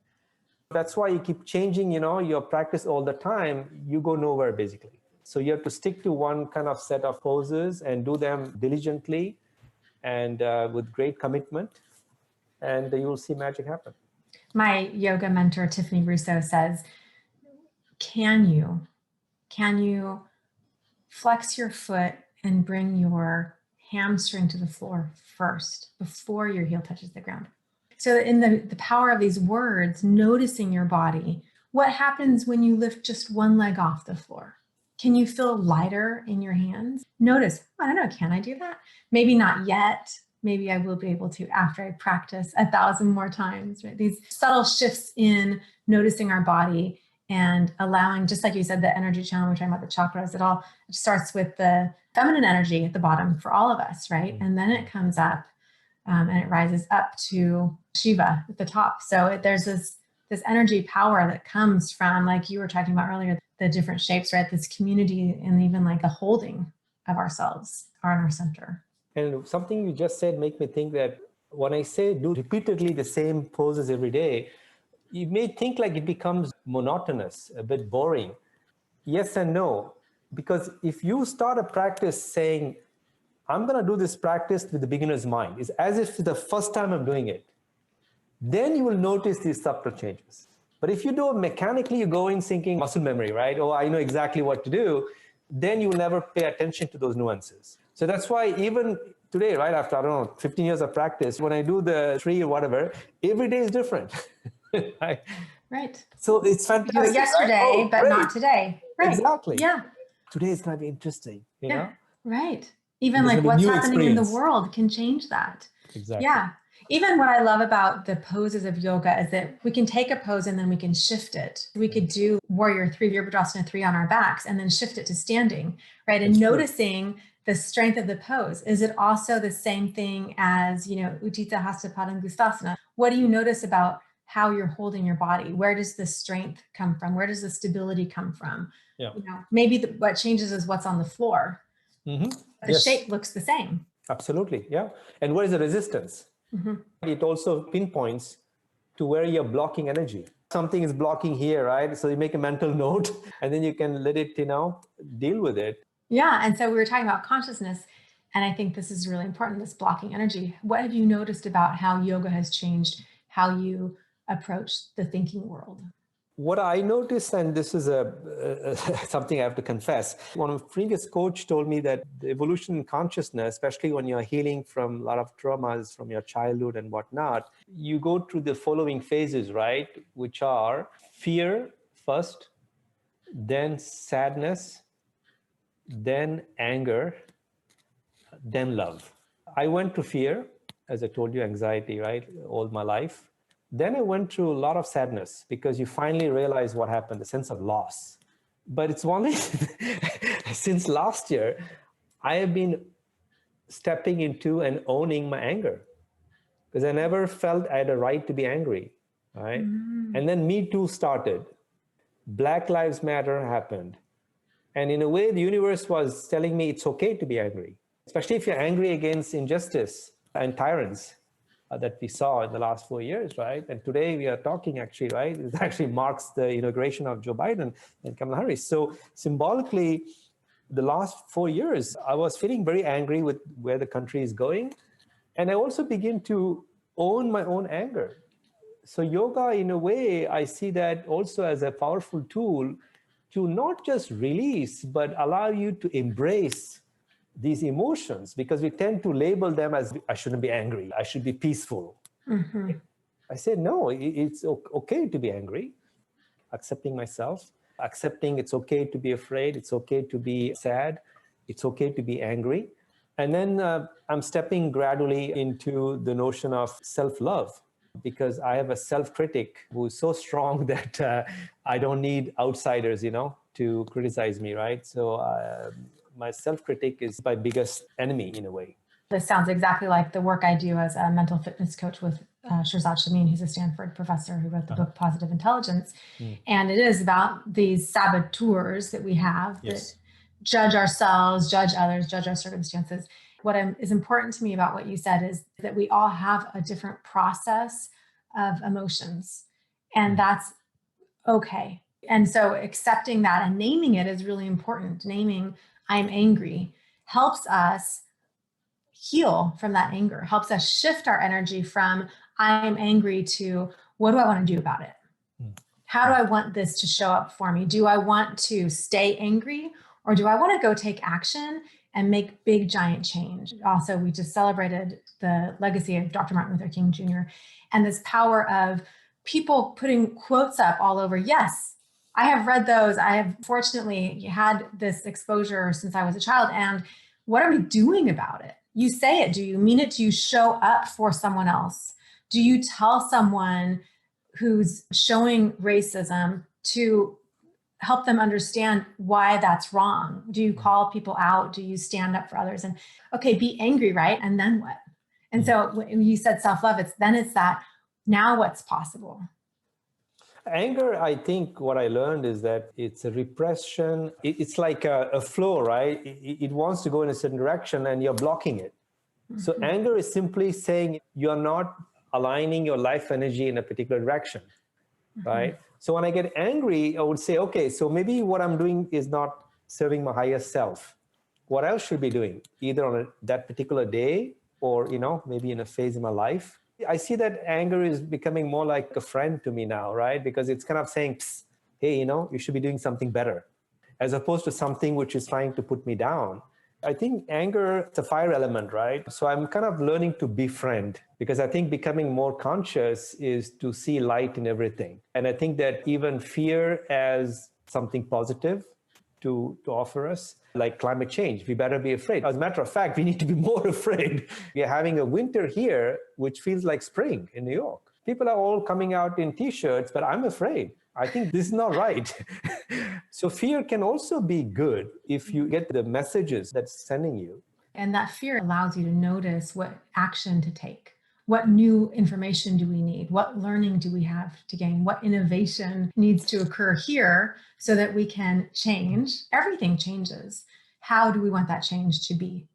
That's why you keep changing, your practice all the time. You go nowhere, basically. So you have to stick to one kind of set of poses and do them diligently and with great commitment, and you will see magic happen. My yoga mentor, Tiffany Russo, says, can you flex your foot and bring your hamstring to the floor first before your heel touches the ground? So in the power of these words, noticing your body, what happens when you lift just one leg off the floor? Can you feel lighter in your hands? Notice, I don't know, can I do that? Maybe not yet. Maybe I will be able to after I practice 1,000 more times, right? These subtle shifts in noticing our body and allowing, just like you said, the energy channel, we're talking about the chakras, it starts with the feminine energy at the bottom for all of us, right? And then it comes up and it rises up to Shiva at the top. So there's this energy power that comes from, like you were talking about earlier, the different shapes, right? This community and even like a holding of ourselves are in our center. And something you just said make me think that when I say do repeatedly the same poses every day, you may think like it becomes monotonous, a bit boring. yes and no. Because if you start a practice saying, I'm going to do this practice with the beginner's mind, it's as if it's the first time I'm doing it, then you will notice these subtle changes. But if you do it mechanically, you go in thinking muscle memory, right? Oh, I know exactly what to do. Then you will never pay attention to those nuances. So that's why even today, right, after, I don't know, 15 years of practice, when I do the 3 or whatever, every day is different. Right? Right. So it's fantastic. Do it yesterday, right? Oh, but great. not today. Right. Exactly. Yeah. Today is going to be interesting, you Yeah. know? Right. Even There's like going to be what's new happening in the experience. world can change that. Exactly. Yeah. Even what I love about the poses of yoga is that we can take a pose and then we can shift it. We could do warrior 3, Virabhadrasana 3 on our backs and then shift it to standing, right? And That's true. noticing the strength of the pose. Is it also the same thing as, Utthita Hasta Padangusthasana? What do you notice about how you're holding your body? Where does the strength come from? Where does the stability come from? Yeah. Maybe what changes is what's on the floor. Mm-hmm. The shape looks the same. Absolutely. Yeah. And what is the resistance? Mm-hmm. It also pinpoints to where you're blocking energy. Something is blocking here, right? So you make a mental note and then you can let it, deal with it. Yeah. And so we were talking about consciousness. And I think this is really important, this blocking energy. What have you noticed about how yoga has changed how you approach the thinking world? What I noticed, and this is something I have to confess, one of my previous coach told me that the evolution in consciousness, especially when you're healing from a lot of traumas from your childhood and whatnot, you go through the following phases, right? Which are fear first, then sadness, then anger, then love. I went to fear, as I told you, anxiety, right, all my life. Then I went through a lot of sadness because you finally realize what happened, the sense of loss. But it's only since last year, I have been stepping into and owning my anger because I never felt I had a right to be angry, right? And then Me Too started. Black Lives Matter happened. And in a way, the universe was telling me it's okay to be angry, especially if you're angry against injustice and tyrants that we saw in the last 4 years, right? And today we are talking actually, right? It actually marks the inauguration of Joe Biden and Kamala Harris. So symbolically, the last 4 years, I was feeling very angry with where the country is going. And I also begin to own my own anger. So yoga, in a way, I see that also as a powerful tool to not just release, but allow you to embrace these emotions, because we tend to label them as, I shouldn't be angry, I should be peaceful. Mm-hmm. I say, no, it's okay to be angry, accepting myself, accepting it's okay to be afraid, it's okay to be sad, it's okay to be angry. And then I'm stepping gradually into the notion of self-love, because I have a self-critic who is so strong that I don't need outsiders, to criticize me, right? So my self-critic is my biggest enemy in a way. This sounds exactly like the work I do as a mental fitness coach with Shirzad Chamine, who's a Stanford professor who wrote the book Positive Intelligence. And it is about these saboteurs that we have that judge ourselves, judge others, judge our circumstances. What is important to me about what you said is that we all have a different process of emotions, and that's okay. And so accepting that and naming it is really important. Naming I'm angry helps us heal from that anger, helps us shift our energy from I'm angry to what do I want to do about it? How do I want this to show up for me? Do I want to stay angry, or do I want to go take action and make big, giant change? Also, we just celebrated the legacy of Dr. Martin Luther King Jr. and this power of people putting quotes up all over. Yes, I have read those. I have fortunately had this exposure since I was a child. And what are we doing about it? You say it. Do you mean it? Do you show up for someone else? Do you tell someone who's showing racism to help them understand why that's wrong? Do you call people out? Do you stand up for others? And okay, be angry, right? And then what? And so when you said self-love, it's that now what's possible? Anger, I think what I learned is that it's a repression. It's like a flow, right? It wants to go in a certain direction and you're blocking it. Mm-hmm. So anger is simply saying you're not aligning your life energy in a particular direction, right? So when I get angry, I would say, okay, so maybe what I'm doing is not serving my higher self. What else should I be doing, either on that particular day or, maybe in a phase in my life? I see that anger is becoming more like a friend to me now, right? Because it's kind of saying, psst, hey, you should be doing something better, as opposed to something which is trying to put me down. I think anger is a fire element, right? So I'm kind of learning to befriend, because I think becoming more conscious is to see light in everything. And I think that even fear as something positive to offer us, like climate change, we better be afraid. As a matter of fact, we need to be more afraid. We are having a winter here, which feels like spring in New York. People are all coming out in t-shirts, but I'm afraid. I think this is not right. So fear can also be good if you get the messages that's sending you. And that fear allows you to notice what action to take. What new information do we need? What learning do we have to gain? What innovation needs to occur here so that we can change? Everything changes. How do we want that change to be?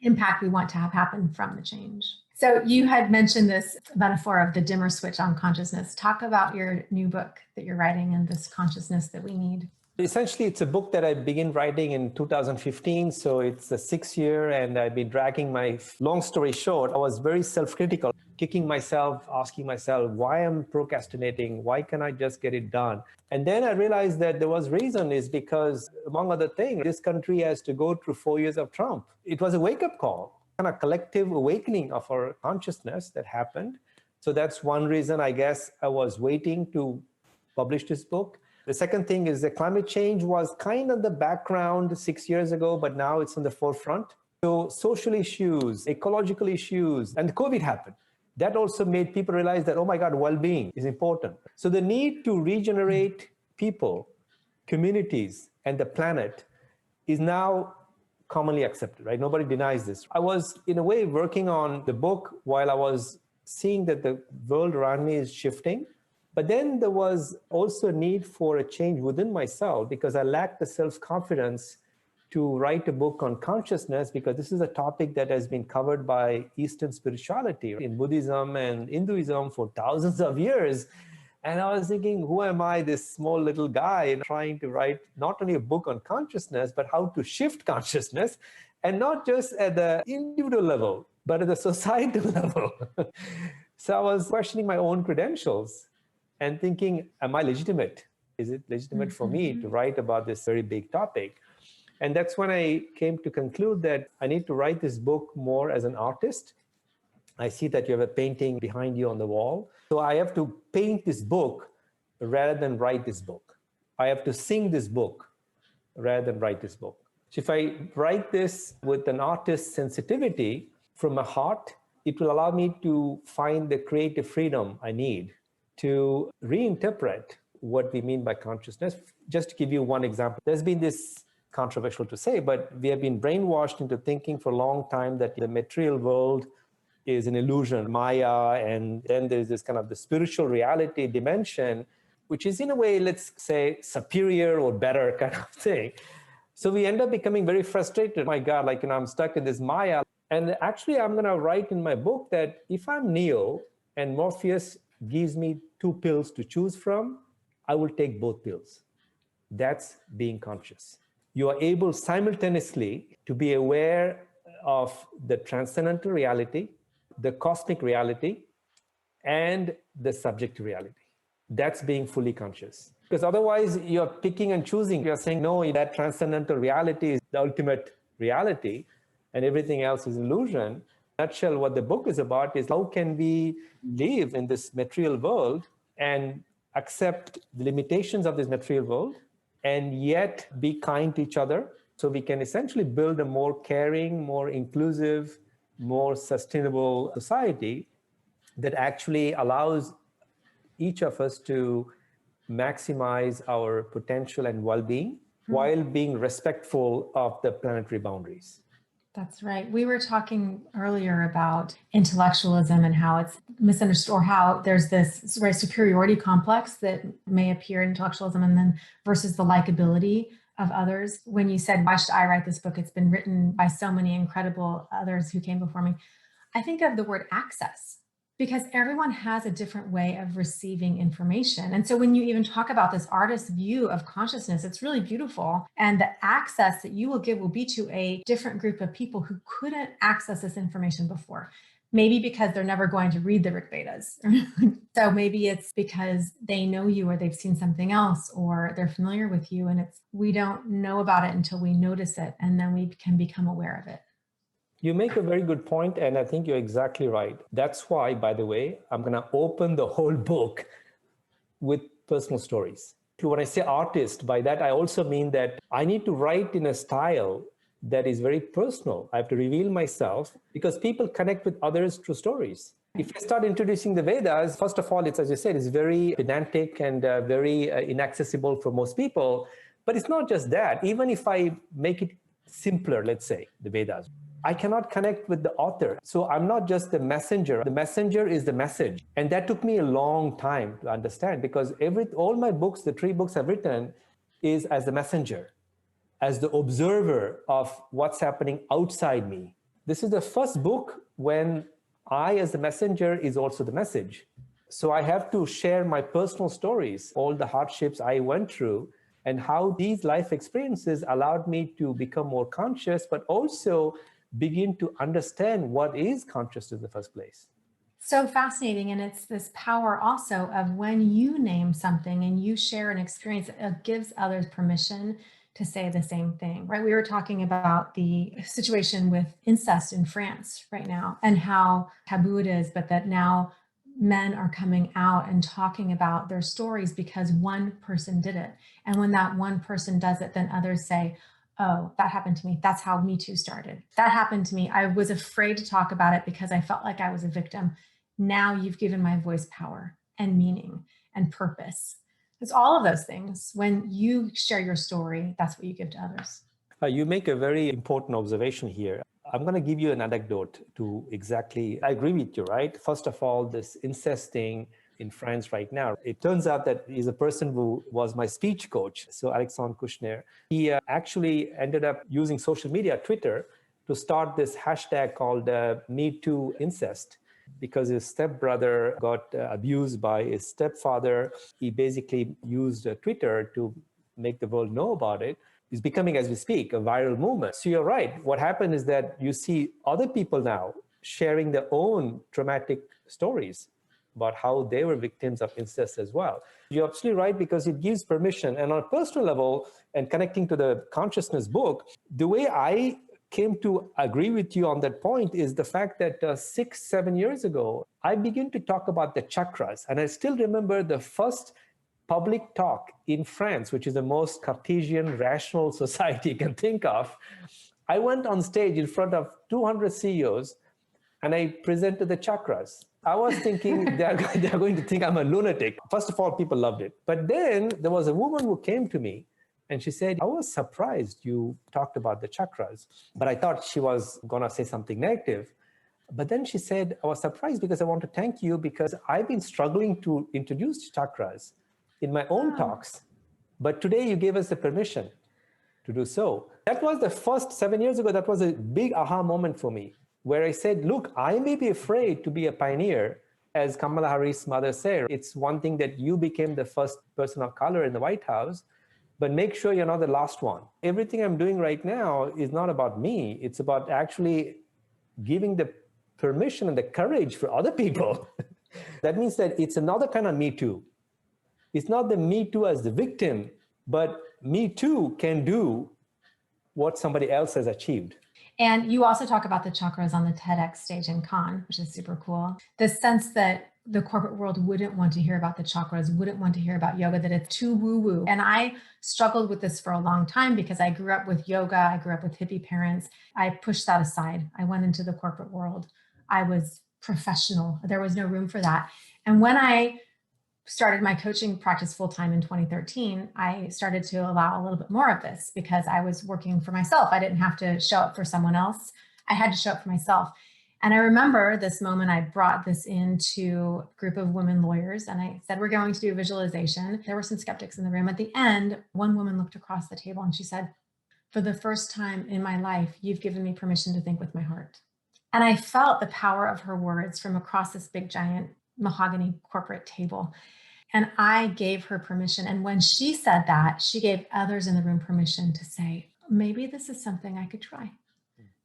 Impact we want to have happen from the change. So you had mentioned this metaphor of the dimmer switch on consciousness. Talk about your new book that you're writing and this consciousness that we need. Essentially, it's a book that I began writing in 2015. So it's the 6th year, and I've been dragging my long story short. I was very self-critical, kicking myself, asking myself, why I'm procrastinating? Why can't I just get it done? And then I realized that there was reason is because, among other things, this country has to go through 4 years of Trump. It was a wake-up call, kind of collective awakening of our consciousness that happened. So that's one reason, I guess, I was waiting to publish this book. The second thing is that climate change was kind of the background 6 years ago, but now it's on the forefront. So social issues, ecological issues, and COVID happened. That also made people realize that, oh my God, well-being is important. So the need to regenerate people, communities, and the planet is now commonly accepted, right? Nobody denies this. I was, in a way, working on the book while I was seeing that the world around me is shifting. But then there was also a need for a change within myself, because I lacked the self-confidence to write a book on consciousness, because this is a topic that has been covered by Eastern spirituality in Buddhism and Hinduism for thousands of years. And I was thinking, who am I, this small little guy, trying to write not only a book on consciousness, but how to shift consciousness, and not just at the individual level, but at the societal level. So I was questioning my own credentials and thinking, am I legitimate? Is it legitimate for me to write about this very big topic? And that's when I came to conclude that I need to write this book more as an artist. I see that you have a painting behind you on the wall. So I have to paint this book rather than write this book. I have to sing this book rather than write this book. So if I write this with an artist's sensitivity from my heart, it will allow me to find the creative freedom I need to reinterpret what we mean by consciousness. Just to give you one example, there's been this, controversial to say, but we have been brainwashed into thinking for a long time that the material world is an illusion, Maya, and then there's this kind of the spiritual reality dimension, which is in a way, let's say, superior or better kind of thing. So we end up becoming very frustrated. My God, I'm stuck in this Maya. And actually, I'm going to write in my book that if I'm Neo and Morpheus gives me 2 pills to choose from, I will take both pills. That's being conscious. You are able simultaneously to be aware of the transcendental reality, the cosmic reality, and the subjective reality. That's being fully conscious. Because otherwise, you're picking and choosing. You're saying, no, that transcendental reality is the ultimate reality, and everything else is illusion. In a nutshell, what the book is about is how can we live in this material world and accept the limitations of this material world, and yet be kind to each other, so we can essentially build a more caring, more inclusive, more sustainable society that actually allows each of us to maximize our potential and well-being while being respectful of the planetary boundaries. That's right. We were talking earlier about intellectualism and how it's misunderstood, or how there's this very superiority complex that may appear in intellectualism, and then versus the likability of others. When you said, why should I write this book? It's been written by so many incredible others who came before me. I think of the word access. Because everyone has a different way of receiving information. And so when you even talk about this artist's view of consciousness, it's really beautiful. And the access that you will give will be to a different group of people who couldn't access this information before. Maybe because they're never going to read the Rig Vedas. So maybe it's because they know you or they've seen something else or they're familiar with you. And we don't know about it until we notice it, and then we can become aware of it. You make a very good point, and I think you're exactly right. That's why, by the way, I'm going to open the whole book with personal stories. When I say artist, by that I also mean that I need to write in a style that is very personal. I have to reveal myself because people connect with others through stories. If I start introducing the Vedas, first of all, it's, as you said, it's very pedantic and very inaccessible for most people. But it's not just that. Even if I make it simpler, let's say, the Vedas, I cannot connect with the author. So I'm not just the messenger. The messenger is the message. And that took me a long time to understand because all my books, the 3 books I've written, is as the messenger, as the observer of what's happening outside me. This is the first book when I, as the messenger, is also the message. So I have to share my personal stories, all the hardships I went through, and how these life experiences allowed me to become more conscious, but also begin to understand what is conscious in the first place. So fascinating. And it's this power also of when you name something and you share an experience, it gives others permission to say the same thing, right? We were talking about the situation with incest in France right now and how taboo it is, but that now men are coming out and talking about their stories because one person did it. And when that one person does it, then others say, oh, that happened to me. That's how Me Too started. That happened to me. I was afraid to talk about it because I felt like I was a victim. Now you've given my voice power and meaning and purpose. It's all of those things. When you share your story, that's what you give to others. You make a very important observation here. I'm going to give you an anecdote to exactly, I agree with you, right? First of all, this incest thing in France right now, it turns out that he's a person who was my speech coach. So Alexandre Kouchner, he actually ended up using social media, Twitter, to start this hashtag called #MeTooIncest. Because his stepbrother got abused by his stepfather. He basically used Twitter to make the world know about it. It's becoming, as we speak, a viral movement. So you're right. What happened is that you see other people now sharing their own traumatic stories about how they were victims of incest as well. You're absolutely right because it gives permission. And on a personal level, and connecting to the consciousness book, the way I came to agree with you on that point is the fact that 6-7 years ago, I began to talk about the chakras. And I still remember the first public talk in France, which is the most Cartesian, rational society you can think of. I went on stage in front of 200 CEOs and I presented the chakras. I was thinking they're going to think I'm a lunatic. First of all, people loved it. But then there was a woman who came to me and she said, I was surprised you talked about the chakras, but I thought she was going to say something negative. But then she said, I was surprised because I want to thank you because I've been struggling to introduce chakras in my own talks. But today you gave us the permission to do so. That was the first 7 years ago. That was a big aha moment for me where I said, look, I may be afraid to be a pioneer. As Kamala Harris' mother said, it's one thing that you became the first person of color in the White House, but make sure you're not the last one. Everything I'm doing right now is not about me. It's about actually giving the permission and the courage for other people. That means that it's another kind of Me Too. It's not the Me Too as the victim, but Me Too can do what somebody else has achieved. And you also talk about the chakras on the TEDx stage in Cannes, which is super cool. The sense that the corporate world wouldn't want to hear about the chakras, wouldn't want to hear about yoga, that it's too woo-woo. And I struggled with this for a long time because I grew up with yoga. I grew up with hippie parents. I pushed that aside. I went into the corporate world. I was professional. There was no room for that. And when I started my coaching practice full-time in 2013, I started to allow a little bit more of this because I was working for myself. I didn't have to show up for someone else. I had to show up for myself. And I remember this moment, I brought this into a group of women lawyers and I said, we're going to do a visualization. There were some skeptics in the room. At the end, one woman looked across the table and she said, for the first time in my life, you've given me permission to think with my heart. And I felt the power of her words from across this big, giant mahogany corporate table. And I gave her permission. And when she said that, she gave others in the room permission to say, maybe this is something I could try.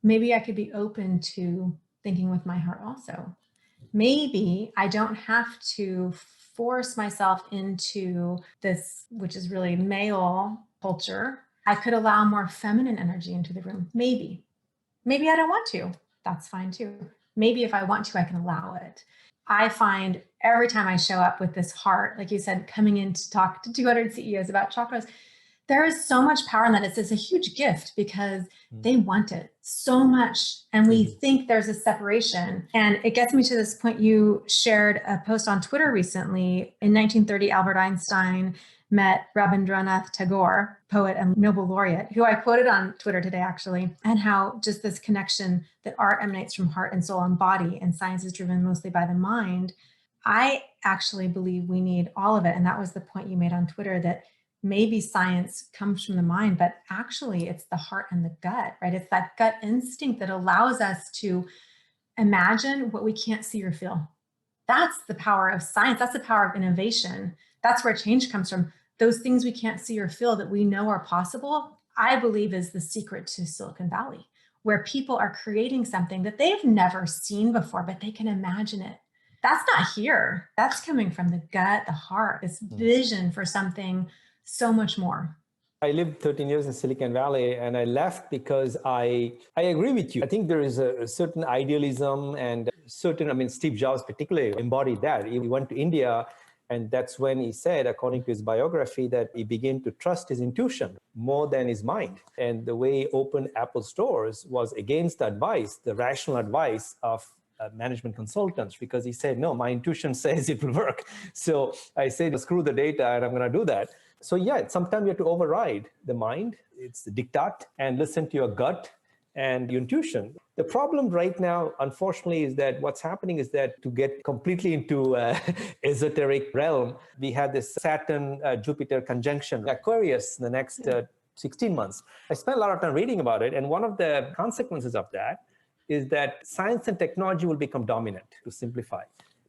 Maybe I could be open to thinking with my heart also. Maybe I don't have to force myself into this, which is really male culture. I could allow more feminine energy into the room. Maybe. Maybe I don't want to. That's fine too. Maybe if I want to, I can allow it. I find every time I show up with this heart, like you said, coming in to talk to 200 CEOs about chakras, there is so much power in that. It's a huge gift because they want it so much. And we think there's a separation. And it gets me to this point. You shared a post on Twitter recently. In 1930, Albert Einstein met Rabindranath Tagore, poet and Nobel laureate, who I quoted on Twitter today, actually, and how just this connection that art emanates from heart and soul and body, and science is driven mostly by the mind. I actually believe we need all of it. And that was the point you made on Twitter, that maybe science comes from the mind, but actually it's the heart and the gut, right? It's that gut instinct that allows us to imagine what we can't see or feel. That's the power of science. That's the power of innovation. That's where change comes from. Those things we can't see or feel that we know are possible, I believe is the secret to Silicon Valley, where people are creating something that they've never seen before, but they can imagine it. That's not here. That's coming from the gut, the heart, this vision for something so much more. I lived 13 years in Silicon Valley and I left because I agree with you. I think there is a certain idealism and certain, Steve Jobs particularly embodied that. He went to India and that's when he said, according to his biography, that he began to trust his intuition more than his mind. And the way he opened Apple stores was against the advice, the rational advice of management consultants, because he said, no, my intuition says it will work. So I said, screw the data and I'm going to do that. So yeah, sometimes you have to override the mind. It's the diktat and listen to your gut and your intuition. The problem right now, unfortunately, is that what's happening is that to get completely into esoteric realm, we had this Saturn-Jupiter conjunction, Aquarius, in the next 16 months. I spent a lot of time reading about it. And one of the consequences of that is that science and technology will become dominant, to simplify.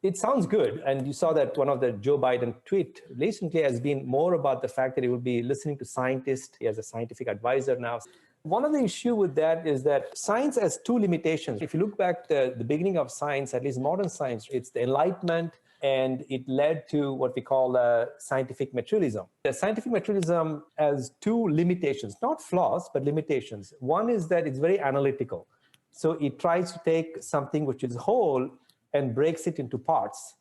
It sounds good. And you saw that one of the Joe Biden tweet recently has been more about the fact that he will be listening to scientists. He has a scientific advisor now. One of the issue with that is that science has two limitations. If you look back to the beginning of science, at least modern science, it's the Enlightenment, and it led to what we call scientific materialism. The scientific materialism has two limitations, not flaws, but limitations. One is that it's very analytical. So it tries to take something which is whole and breaks it into parts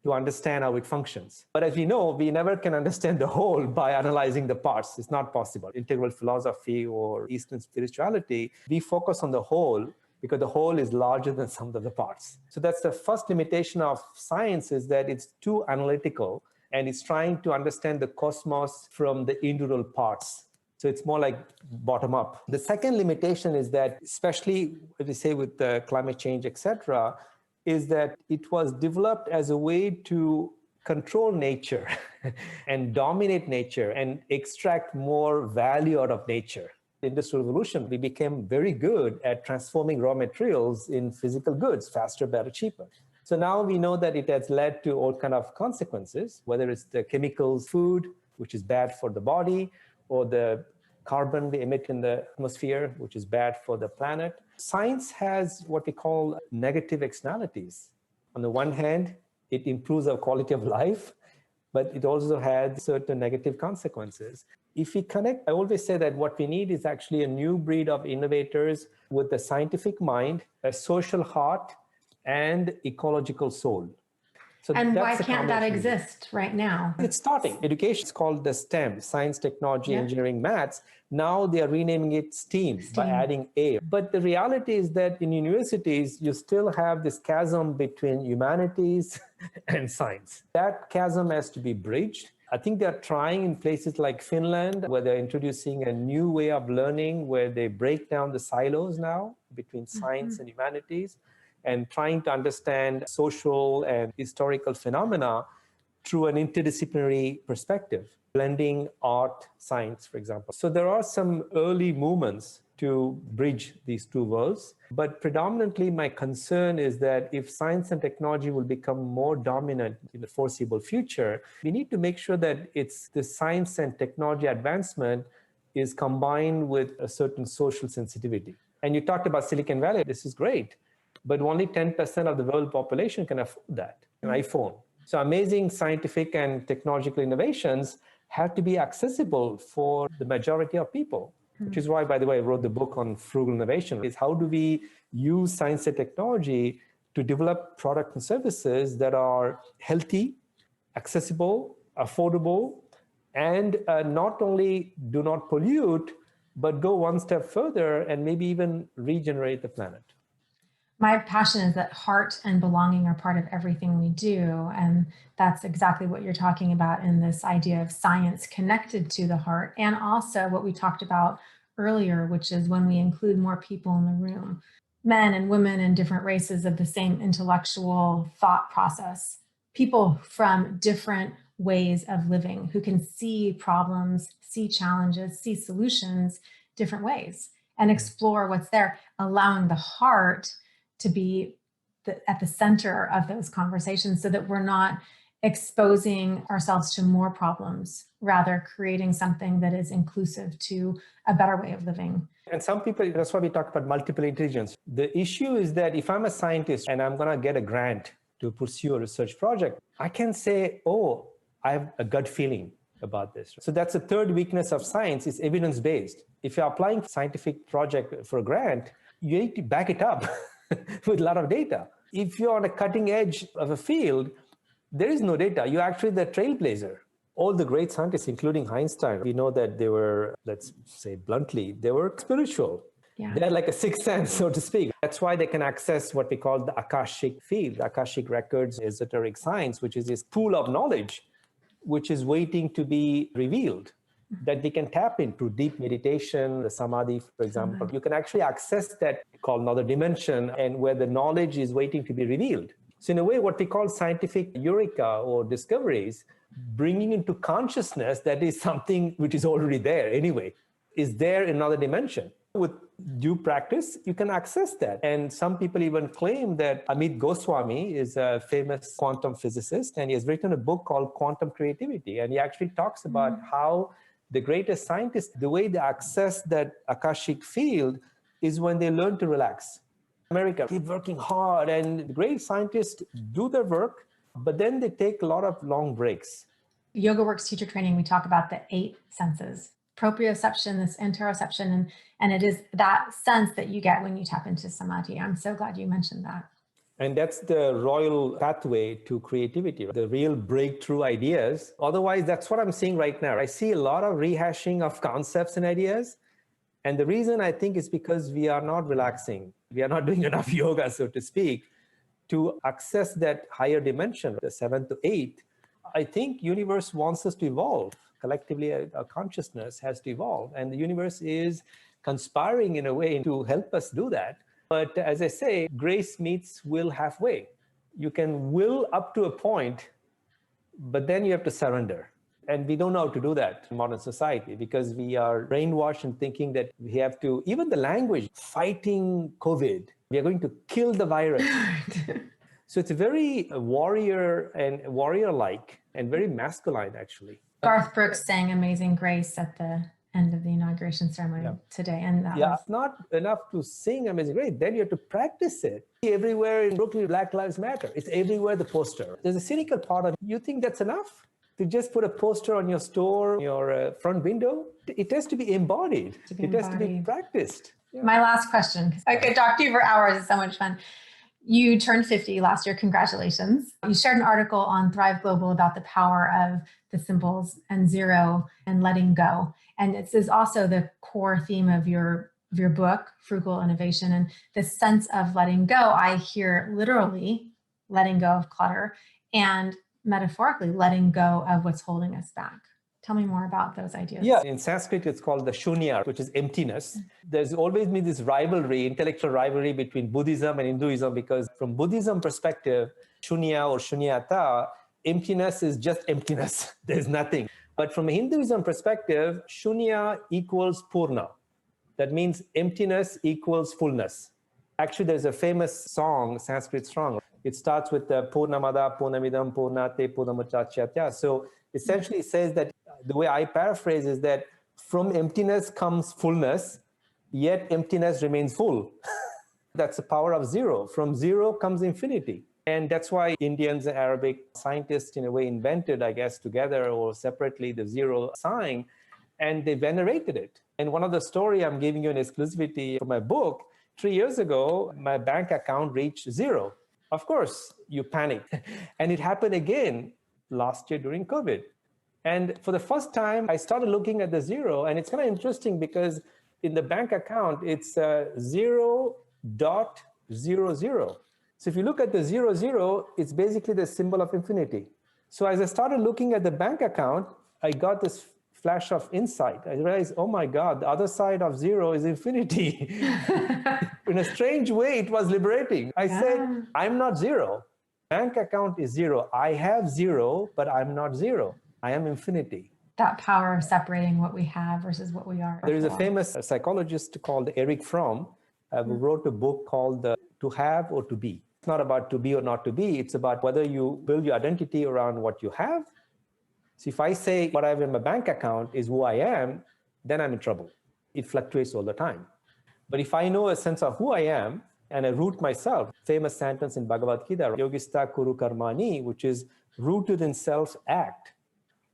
to understand how it functions. But as we know, we never can understand the whole by analyzing the parts. It's not possible. Integral philosophy or Eastern spirituality, we focus on the whole because the whole is larger than some of the parts. So that's the first limitation of science, is that it's too analytical and it's trying to understand the cosmos from the individual parts. So it's more like bottom up. The second limitation is that, especially if we say with climate change, etc., is that it was developed as a way to control nature and dominate nature and extract more value out of nature. The Industrial Revolution, we became very good at transforming raw materials in physical goods, faster, better, cheaper. So now we know that it has led to all kinds of consequences, whether it's the chemicals, food, which is bad for the body, or the carbon we emit in the atmosphere, which is bad for the planet. Science has what we call negative externalities. On the one hand, it improves our quality of life, but it also had certain negative consequences. If we connect, I always say that what we need is actually a new breed of innovators with a scientific mind, a social heart, and ecological soul. So and why can't that exist right now? It's starting. Education is called the STEM, science, technology, engineering, maths. Now they are renaming it STEAM by adding A. But the reality is that in universities, you still have this chasm between humanities and science. That chasm has to be bridged. I think they're trying in places like Finland, where they're introducing a new way of learning, where they break down the silos now between science and humanities, and trying to understand social and historical phenomena through an interdisciplinary perspective. blending art, science, for example. So there are some early movements to bridge these two worlds. But predominantly, my concern is that if science and technology will become more dominant in the foreseeable future, we need to make sure that it's the science and technology advancement is combined with a certain social sensitivity. And you talked about Silicon Valley. This is great, but only 10% of the world population can afford that, an iPhone. So amazing scientific and technological innovations have to be accessible for the majority of people, which is why, by the way, I wrote the book on frugal innovation, is how do we use science and technology to develop products and services that are healthy, accessible, affordable, and not only do not pollute, but go one step further and maybe even regenerate the planet. My passion is that heart and belonging are part of everything we do. And that's exactly what you're talking about in this idea of science connected to the heart. And also what we talked about earlier, which is when we include more people in the room, men and women and different races of the same intellectual thought process, people from different ways of living who can see problems, see challenges, see solutions different ways and explore what's there, allowing the heart to be at the center of those conversations so that we're not exposing ourselves to more problems, rather creating something that is inclusive to a better way of living. And some people, that's why we talk about multiple intelligence. The issue is that if I'm a scientist and I'm going to get a grant to pursue a research project, I can say, oh, I have a gut feeling about this. So that's the third weakness of science, is evidence-based. If you're applying for a scientific project for a grant, you need to back it up with a lot of data. If you're on a cutting edge of a field, there is no data. You're actually the trailblazer. All the great scientists, including Einstein, we know that they were, let's say bluntly, they were spiritual. Yeah. They're like a sixth sense, so to speak. That's why they can access what we call the Akashic field, Akashic records, esoteric science, which is this pool of knowledge, which is waiting to be revealed, that they can tap into deep meditation, the samadhi, for example. You can actually access that called another dimension, and where the knowledge is waiting to be revealed. So in a way, what we call scientific eureka or discoveries, bringing into consciousness that is something which is already there anyway, is there in another dimension. With due practice, you can access that. And some people even claim that Amit Goswami is a famous quantum physicist, and he has written a book called Quantum Creativity. And he actually talks about how the greatest scientists, the way they access that Akashic field is when they learn to relax. America keep working hard, and great scientists do their work, but then they take a lot of long breaks. Yoga Works teacher training, we talk about the 8 senses, proprioception, this interoception, and it is that sense that you get when you tap into samadhi. I'm so glad you mentioned that. And that's the royal pathway to creativity, the real breakthrough ideas. Otherwise, that's what I'm seeing right now. I see a lot of rehashing of concepts and ideas. And the reason I think is because we are not relaxing. We are not doing enough yoga, so to speak, to access that higher dimension, the 7th to 8th. I think universe wants us to evolve. Collectively, our consciousness has to evolve. And the universe is conspiring in a way to help us do that. But as I say, grace meets will halfway. You can will up to a point, but then you have to surrender. And we don't know how to do that in modern society because we are brainwashed in thinking that we have to, even the language, fighting COVID, we are going to kill the virus. So it's a very warrior-like and very masculine, actually. Garth Brooks sang Amazing Grace at the end of the inauguration ceremony today. And that was... It's not enough to sing Amazing Grace. Then you have to practice it. Everywhere in Brooklyn, Black Lives Matter. It's everywhere, the poster. There's a cynical part of you think that's enough? To just put a poster on your store, your front window? It has to be embodied. It has to be practiced. Yeah. My last question, because I could talk to you for hours. It's so much fun. You turned 50 last year. Congratulations. You shared an article on Thrive Global about the power of the symbols and zero and letting go. And this is also the core theme of your book, Frugal Innovation. And the sense of letting go, I hear literally letting go of clutter and metaphorically letting go of what's holding us back. Tell me more about those ideas. Yeah, in Sanskrit, it's called the shunya, which is emptiness. There's always been this rivalry, intellectual rivalry between Buddhism and Hinduism, because from Buddhism perspective, shunya or shunyata, emptiness is just emptiness. There's nothing. But from a Hinduism perspective, shunya equals purna. That means emptiness equals fullness. Actually, there's a famous song, Sanskrit song. It starts with Purnamada, Purnamidam, Purnate, Purnamudachyate. So essentially it says that, the way I paraphrase is that from emptiness comes fullness, yet emptiness remains full. That's the power of zero. From zero comes infinity. And that's why Indians and Arabic scientists, in a way, invented, I guess, together or separately, the zero sign, and they venerated it. And one of the story I'm giving you an exclusivity for my book, 3 years ago, my bank account reached zero. Of course, you panic. And it happened again last year during COVID. And for the first time, I started looking at the zero, and it's kind of interesting because in the bank account, it's 0.00. So if you look at the 00, it's basically the symbol of infinity. So as I started looking at the bank account, I got this flash of insight. I realized, oh my God, the other side of zero is infinity. In a strange way, it was liberating. I said, I'm not zero. Bank account is zero. I have zero, but I'm not zero. I am infinity. That power of separating what we have versus what we are. There is a famous psychologist called Eric Fromm who wrote a book called To Have or To Be. It's not about to be or not to be. It's about whether you build your identity around what you have. So if I say what I have in my bank account is who I am, then I'm in trouble. It fluctuates all the time. But if I know a sense of who I am and I root myself, famous sentence in Bhagavad Gita, Yogista Kuru Karmani, which is rooted in self-act.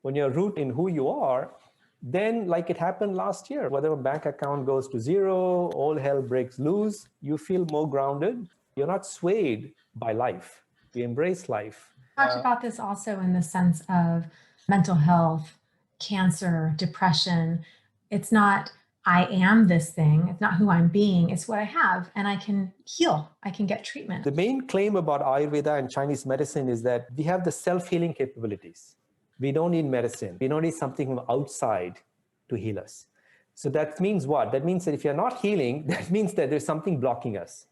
When you're rooted in who you are, then like it happened last year, whether a bank account goes to zero, all hell breaks loose, you feel more grounded. You're not swayed by life. You embrace life. Talked about this also in the sense of mental health, cancer, depression. It's not I am this thing. It's not who I'm being. It's what I have. And I can heal. I can get treatment. The main claim about Ayurveda and Chinese medicine is that we have the self-healing capabilities. We don't need medicine. We don't need something from outside to heal us. So that means what? That means that if you're not healing, that means that there's something blocking us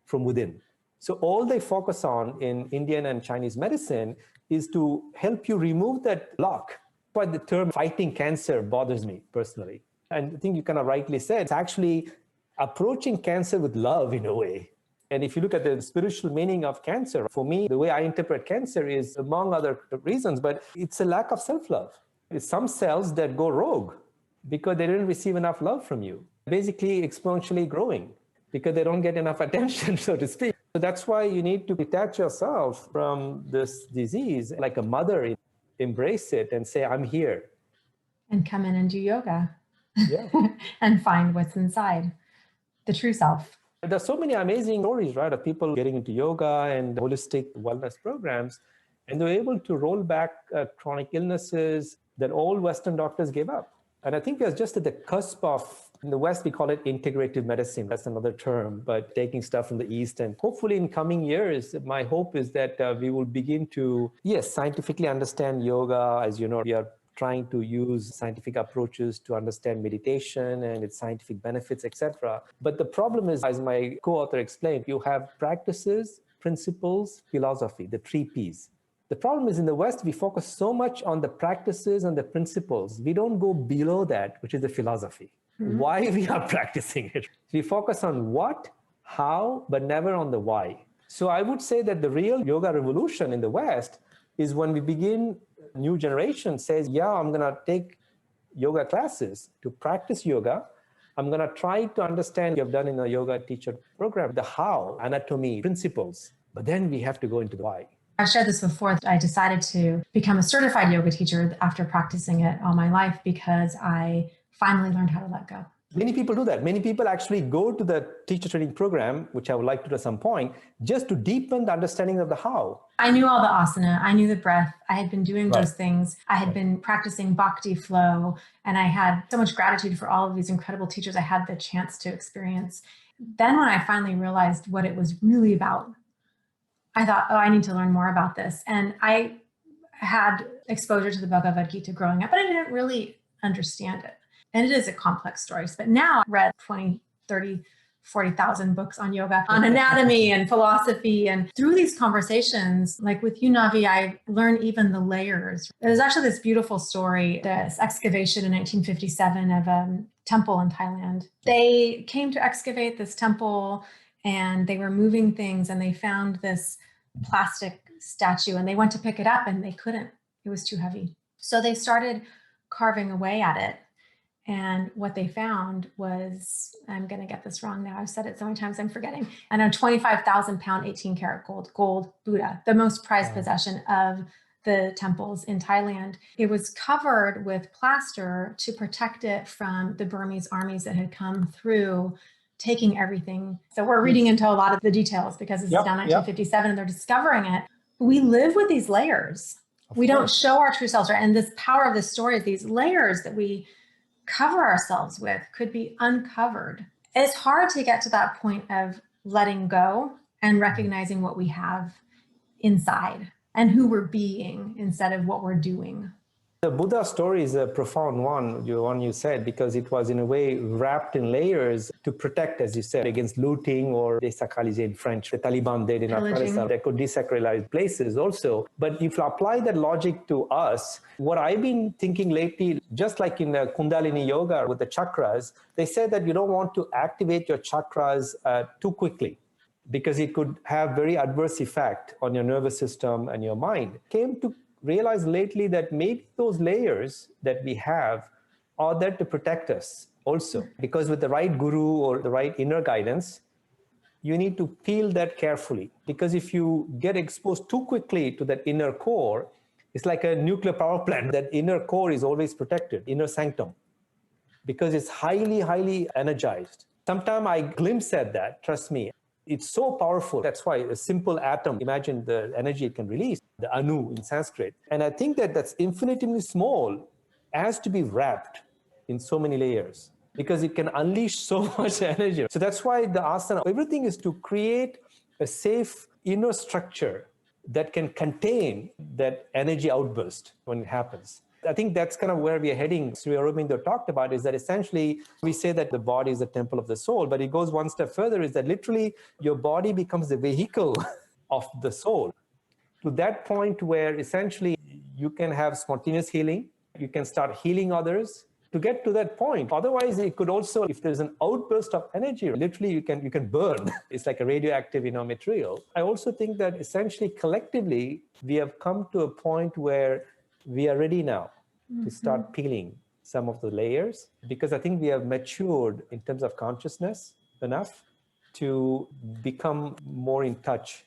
from within. So all they focus on in Indian and Chinese medicine is to help you remove that block. But the term fighting cancer bothers me personally. And I think you kind of rightly said, it's actually approaching cancer with love in a way. And if you look at the spiritual meaning of cancer, for me, the way I interpret cancer is, among other reasons, but it's a lack of self-love. It's some cells that go rogue because they didn't receive enough love from you, basically exponentially growing because they don't get enough attention, so to speak. So that's why you need to detach yourself from this disease, like a mother, embrace it and say, I'm here. And come in and do yoga. Yeah. And find what's inside, the true self. There's so many amazing stories, right, of people getting into yoga and holistic wellness programs, and they're able to roll back chronic illnesses that all Western doctors gave up. And I think we're just at the cusp of, in the West, we call it integrative medicine. That's another term, but taking stuff from the East. And hopefully in coming years, my hope is that we will begin to, yes, scientifically understand yoga. As you know, we are trying to use scientific approaches to understand meditation and its scientific benefits, etc. But the problem is, as my co-author explained, you have practices, principles, philosophy, the 3 Ps. The problem is in the West, we focus so much on the practices and the principles. We don't go below that, which is the philosophy. Mm-hmm. Why we are practicing it. We focus on what, how, but never on the why. So I would say that the real yoga revolution in the West is when we begin, new generation says, yeah, I'm going to take yoga classes to practice yoga. I'm going to try to understand, you've done in a yoga teacher program, the how, anatomy, principles, but then we have to go into the why. I've shared this before. I decided to become a certified yoga teacher after practicing it all my life because I finally learned how to let go. Many people do that. Many people actually go to the teacher training program, which I would like to do at some point, just to deepen the understanding of the how. I knew all the asana. I knew the breath. I had been doing those things. I had been practicing bhakti flow, and I had so much gratitude for all of these incredible teachers I had the chance to experience. Then when I finally realized what it was really about, I thought, oh, I need to learn more about this. And I had exposure to the Bhagavad Gita growing up, but I didn't really understand it. And it is a complex story. But now I've read 20, 30 40,000 books on yoga, on anatomy and philosophy. And through these conversations, like with you, Navi, I learned even the layers. There's actually this beautiful story, this excavation in 1957 of a temple in Thailand. They came to excavate this temple and they were moving things and they found this plastic statue and they went to pick it up and they couldn't. It was too heavy. So they started carving away at it. And what they found was, I'm going to get this wrong now. I've said it so many times, I'm forgetting. And a 25,000 pound, 18 karat gold Buddha, the most prized possession of the temples in Thailand. It was covered with plaster to protect it from the Burmese armies that had come through taking everything. So we're reading into a lot of the details because this is now 1957 and they're discovering it. We live with these layers. We don't show our true selves, right? And this power of this story is these layers that we cover ourselves with could be uncovered. It's hard to get to that point of letting go and recognizing what we have inside and who we're being instead of what we're doing. The Buddha story is a profound one, the one you said, because it was in a way wrapped in layers to protect, as you said, against looting or désacraliser in French. The Taliban did in Afghanistan. They could desacralize places also. But if you apply that logic to us, what I've been thinking lately, just like in the Kundalini yoga with the chakras, they said that you don't want to activate your chakras too quickly, because it could have very adverse effect on your nervous system and your mind. Came to realize lately that maybe those layers that we have are there to protect us also, because with the right guru or the right inner guidance, you need to peel that carefully, because if you get exposed too quickly to that inner core, it's like a nuclear power plant. That inner core is always protected, inner sanctum, because it's highly, highly energized. Sometimes I glimpse at that, trust me. It's so powerful. That's why a simple atom, imagine the energy it can release, the anu in Sanskrit. And I think that that's infinitely small, has to be wrapped in so many layers because it can unleash so much energy. So that's why the asana, everything is to create a safe inner structure that can contain that energy outburst when it happens. I think that's kind of where we are heading. Sri Aurobindo talked about is that essentially we say that the body is the temple of the soul, but it goes one step further, is that literally your body becomes the vehicle of the soul, to that point where essentially you can have spontaneous healing, you can start healing others to get to that point. Otherwise, it could also, if there's an outburst of energy, literally you can burn. It's like a radioactive material. I also think that essentially collectively we have come to a point where we are ready now to start peeling some of the layers, because I think we have matured in terms of consciousness enough to become more in touch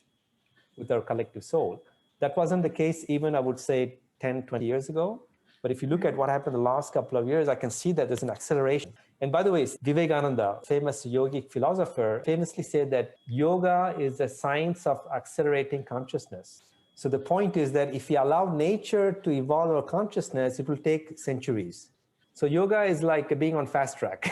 with our collective soul. That wasn't the case even, I would say, 10, 20 years ago. But if you look at what happened the last couple of years, I can see that there's an acceleration. And by the way, Vivekenanda, famous yogic philosopher, famously said that yoga is the science of accelerating consciousness. So the point is that if we allow nature to evolve our consciousness, it will take centuries. So yoga is like being on fast track.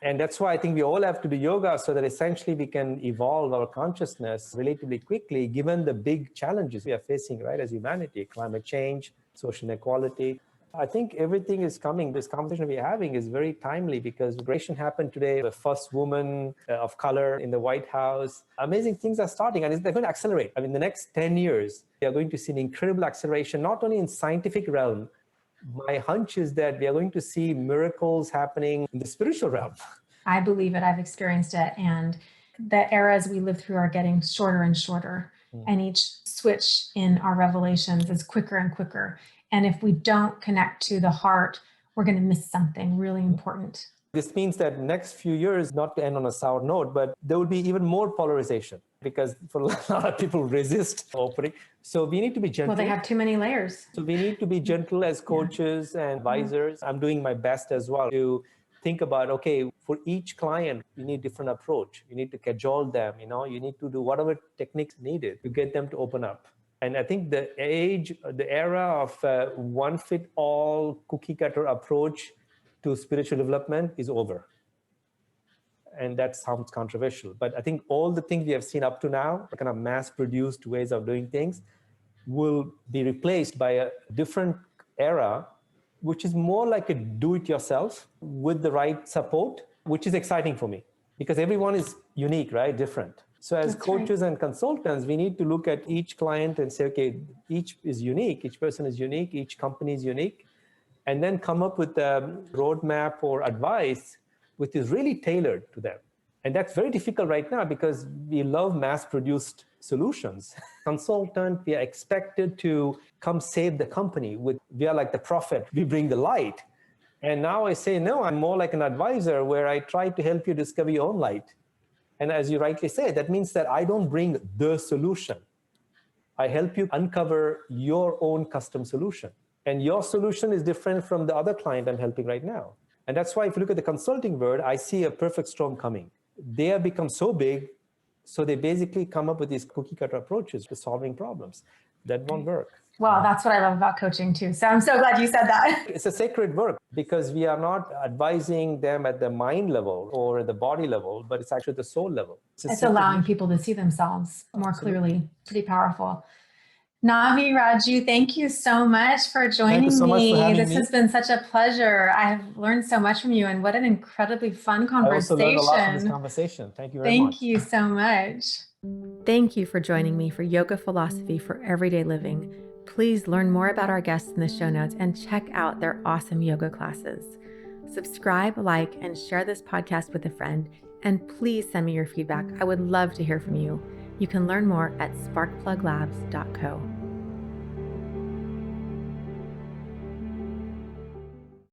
And that's why I think we all have to do yoga, so that essentially we can evolve our consciousness relatively quickly, given the big challenges we are facing, right, as humanity, climate change, social inequality. I think everything is coming. This conversation we're having is very timely because inauguration happened today. The first woman of color in the White House. Amazing things are starting, and they're going to accelerate. I mean, the next 10 years, we are going to see an incredible acceleration, not only in scientific realm. My hunch is that we are going to see miracles happening in the spiritual realm. I believe it. I've experienced it. And the eras we live through are getting shorter and shorter. And each switch in our revelations is quicker and quicker. And if we don't connect to the heart, we're going to miss something really important. This means that next few years, not to end on a sour note, but there will be even more polarization, because for a lot of people resist opening. So we need to be gentle. Well, they have too many layers. So we need to be gentle as coaches and advisors. I'm doing my best as well to think about, okay, for each client, you need different approach. You need to cajole them, you need to do whatever techniques needed to get them to open up. And I think the era of one-fit-all cookie-cutter approach to spiritual development is over. And that sounds controversial. But I think all the things we have seen up to now, kind of mass-produced ways of doing things, will be replaced by a different era, which is more like a do-it-yourself with the right support, which is exciting for me. because everyone is unique, right? Different. So as That's right. coaches and consultants, we need to look at each client and say, okay, each is unique, each person is unique, each company is unique, and then come up with a roadmap or advice which is really tailored to them. And that's very difficult right now because we love mass-produced solutions. Consultant, we are expected to come save the company. We are like the prophet, we bring the light. And now I say, no, I'm more like an advisor where I try to help you discover your own light. And as you rightly say, that means that I don't bring the solution. I help you uncover your own custom solution. And your solution is different from the other client I'm helping right now. And that's why if you look at the consulting world, I see a perfect storm coming. They have become so big, so they basically come up with these cookie cutter approaches to solving problems. That won't work. Well, that's what I love about coaching too. So I'm so glad you said that. It's a sacred work because we are not advising them at the mind level or the body level, but it's actually the soul level. It's allowing people to see themselves more clearly. Pretty powerful. Navi Radjou, thank you so much for joining me. Thank you so much for having This me. has been such a pleasure. I have learned so much from you, and what an incredibly fun conversation. I also learned a lot from this conversation. Thank you very much. Thank you so much. Thank you for joining me for Yoga Philosophy for Everyday Living. Please learn more about our guests in the show notes and check out their awesome yoga classes. Subscribe, like, and share this podcast with a friend. And please send me your feedback. I would love to hear from you. You can learn more at sparkpluglabs.co.